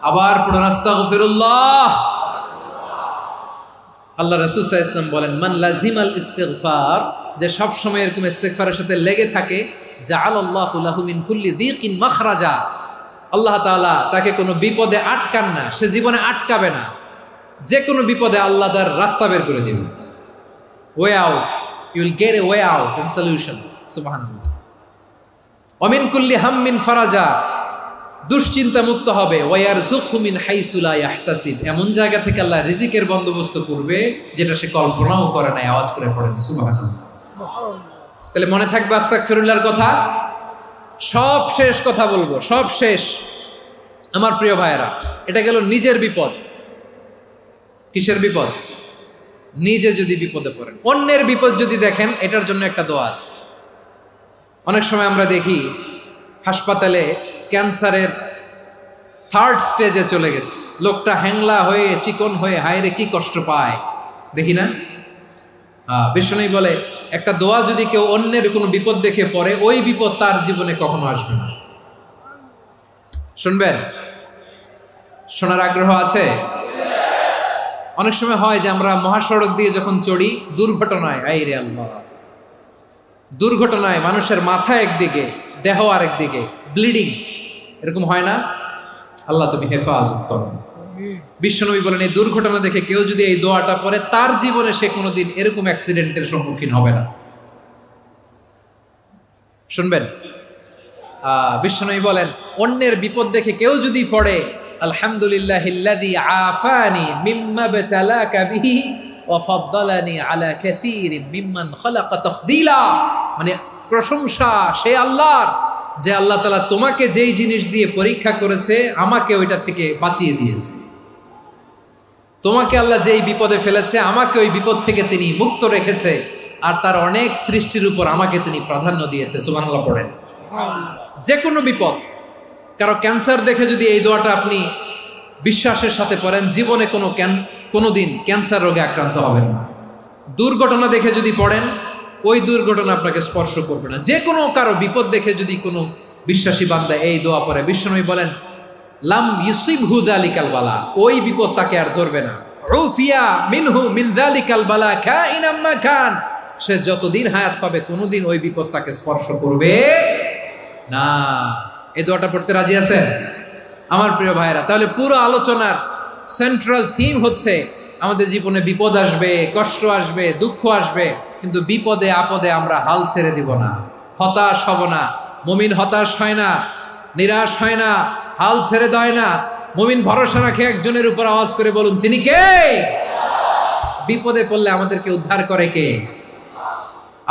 আবার পড়ুন আস্তাগফিরুল্লাহ। আল্লাহ রাসূল সাল্লাল্লাহু আলাইহি ওয়াসাল্লাম বলেন, মান লাজিমাল ইস্তিগফার, যে সব সময় এরকম ইস্তিগফারের সাথে লেগে থাকে, জাআলাল্লাহু লাহু মিন কুল্লি দীকিন মাখরাজা, আল্লাহ তাআলা তাকে কোনো বিপদে আটকান না, সে জীবনে আটকাবে না। যে কোনো বিপদে আল্লাহ তার রাস্তা বের করে দিবে, way out, you will get a way out and solution. সুবহানাল্লাহ। ওয়া মিন কুল্লি হাম্মিন ফারাজা, দুশ্চিন্তা মুক্ত হবে। ওয়ারযুকহু মিন হাইসু লা ইয়াহতাসিব, এমন জায়গা থেকে আল্লাহ রিজিকের বন্দোবস্ত করবে যেটা সে কল্পনাও করে নাই। আওয়াজ করে পড়েন সুবহানাল্লাহ। তাহলে মনে থাকবে আস্তাগফিরুল্লাহর কথা। সব শেষ কথা বলবো, সব শেষ আমার প্রিয় ভাইয়েরা। এটা গেল নিজের বিপদ। কিসের বিপদ? নিজে যদি বিপদে পড়েন। অন্যের বিপদ যদি দেখেন, এটার জন্য একটা দোয়া আছে। অনেক সময় আমরা দেখি হাসপাতালে ক্যান্সারের 3rd স্টেজে চলে গেছে, লোকটা হ্যাংলা হয়ে, চিকন হয়ে, হায়রে কি কষ্ট পায়, দেখি না? বিষ্ণু বলে, একটা দোয়া যদি কেউ অন্যের কোনো বিপদ দেখে পড়ে, ওই বিপদ তার জীবনে কখনো আসবে না। শুনবেন? শোনার আগ্রহ আছে? অনেক সময় হয় যে আমরা মহাসড়ক দিয়ে যখন চড়ি, দুর্ঘটনায়, আইরে আল্লাহ, দুর্ঘটনায় মানুষের মাথা একদিকে, দেহ আরেকদিকে, ব্লিডিং, এরকম হয় না? আল্লাহ তুমি হেফাজত করো। বিশ্বনবী বলেন, এই দুর্ঘটনা দেখে কেউ যদি এই দোয়াটা পড়ে, তার জীবনে সে কোনোদিন এরকম অ্যাক্সিডেন্টের সম্মুখীন হবে না। শুনবেন? বিশ্বনবী বলেন, অন্যের বিপদ দেখে কেউ যদি পড়ে, আলহামদুলিল্লাহিল্লাযী আফানি মিম্মা বাতালাকা বিহি ওয়া ফাদ্দালানি আলা কাসীরিন মিম্মান খালাকা তাফদীলা, মানে প্রশংসা সে আল্লাহর, যে আল্লাহ তাআলা তোমাকে যেই জিনিস দিয়ে পরীক্ষা করেছে, আমাকে ওইটা থেকে বাঁচিয়ে দিয়েছে। তোমাকে আল্লাহ যেই বিপদে ফেলেছে, আমাকে ওই বিপদ থেকে তিনি মুক্ত রেখেছে, আর তার অনেক সৃষ্টির উপর আমাকে তিনি প্রাধান্য দিয়েছে। সুবহানাল্লাহ পড়েন। যে কোনো বিপদ, কারো ক্যান্সার দেখে যদি এই দোয়াটা আপনি বিশ্বাসের সাথে পড়েন, জীবনে কোনোদিন ক্যান্সার রোগে আক্রান্ত হবেন না। দুর্ঘটনা দেখে যদি পড়েন, ওই দুর্ঘটনা আপনাকে স্পর্শ করবে না। যে কোনো কারো বিপদ দেখে যদি কোনো বিশ্বাসী বান্দা এই দোয়া পড়ে, বিশ্বনবী বলেন, লাম ইউসিবহু যালিকাল বালা, ওই বিপদ তাকে আর ধরবে না। উফিয়া মিনহু মিন যালিকাল বালা কাইনাম মা কান, সে যতদিন হায়াত পাবে কোনোদিন ওই বিপদ তাকে স্পর্শ করবে না। এই দোয়াটা পড়তে রাজি আছেন আমার প্রিয় ভাইরা? তাহলে পুরো আলোচনার সেন্ট্রাল থিম হচ্ছে, আমাদের জীবনে বিপদ আসবে, কষ্ট আসবে, দুঃখ আসবে, কিন্তু বিপদে আপদে আমরা হাল ছেড়ে দিব না, হতাশ হব না। মুমিন হতাশ হয় না, নিরাশ হয় না, হাল ছেড়ে দেয় না। মুমিন ভরসা রাখে একজনের উপর। আওয়াজ করে বলুন, যিনি কে? বিপদে পড়লে আমাদেরকে উদ্ধার করে কে?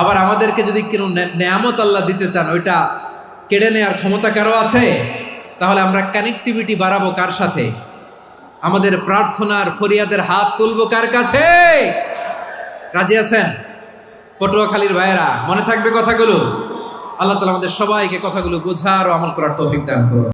আবার আমাদেরকে যদি কোনো নেয়ামত আল্লাহ দিতে চান, ওইটা কেড়ে নেওয়ার ক্ষমতা কারো আছে? তাহলে আমরা কানেক্টিভিটি বাড়াবো কার সাথে? আমাদের প্রার্থনার ফরিয়াদের হাত তুলবো কার কাছে? রাজি আছেন পটুয়াখালীর ভাইয়েরা? মনে থাকবে কথাগুলো? আল্লাহ তাআলা আমাদের সবাইকে কথাগুলো বোঝার ও আমল করার তৌফিক দান করুন।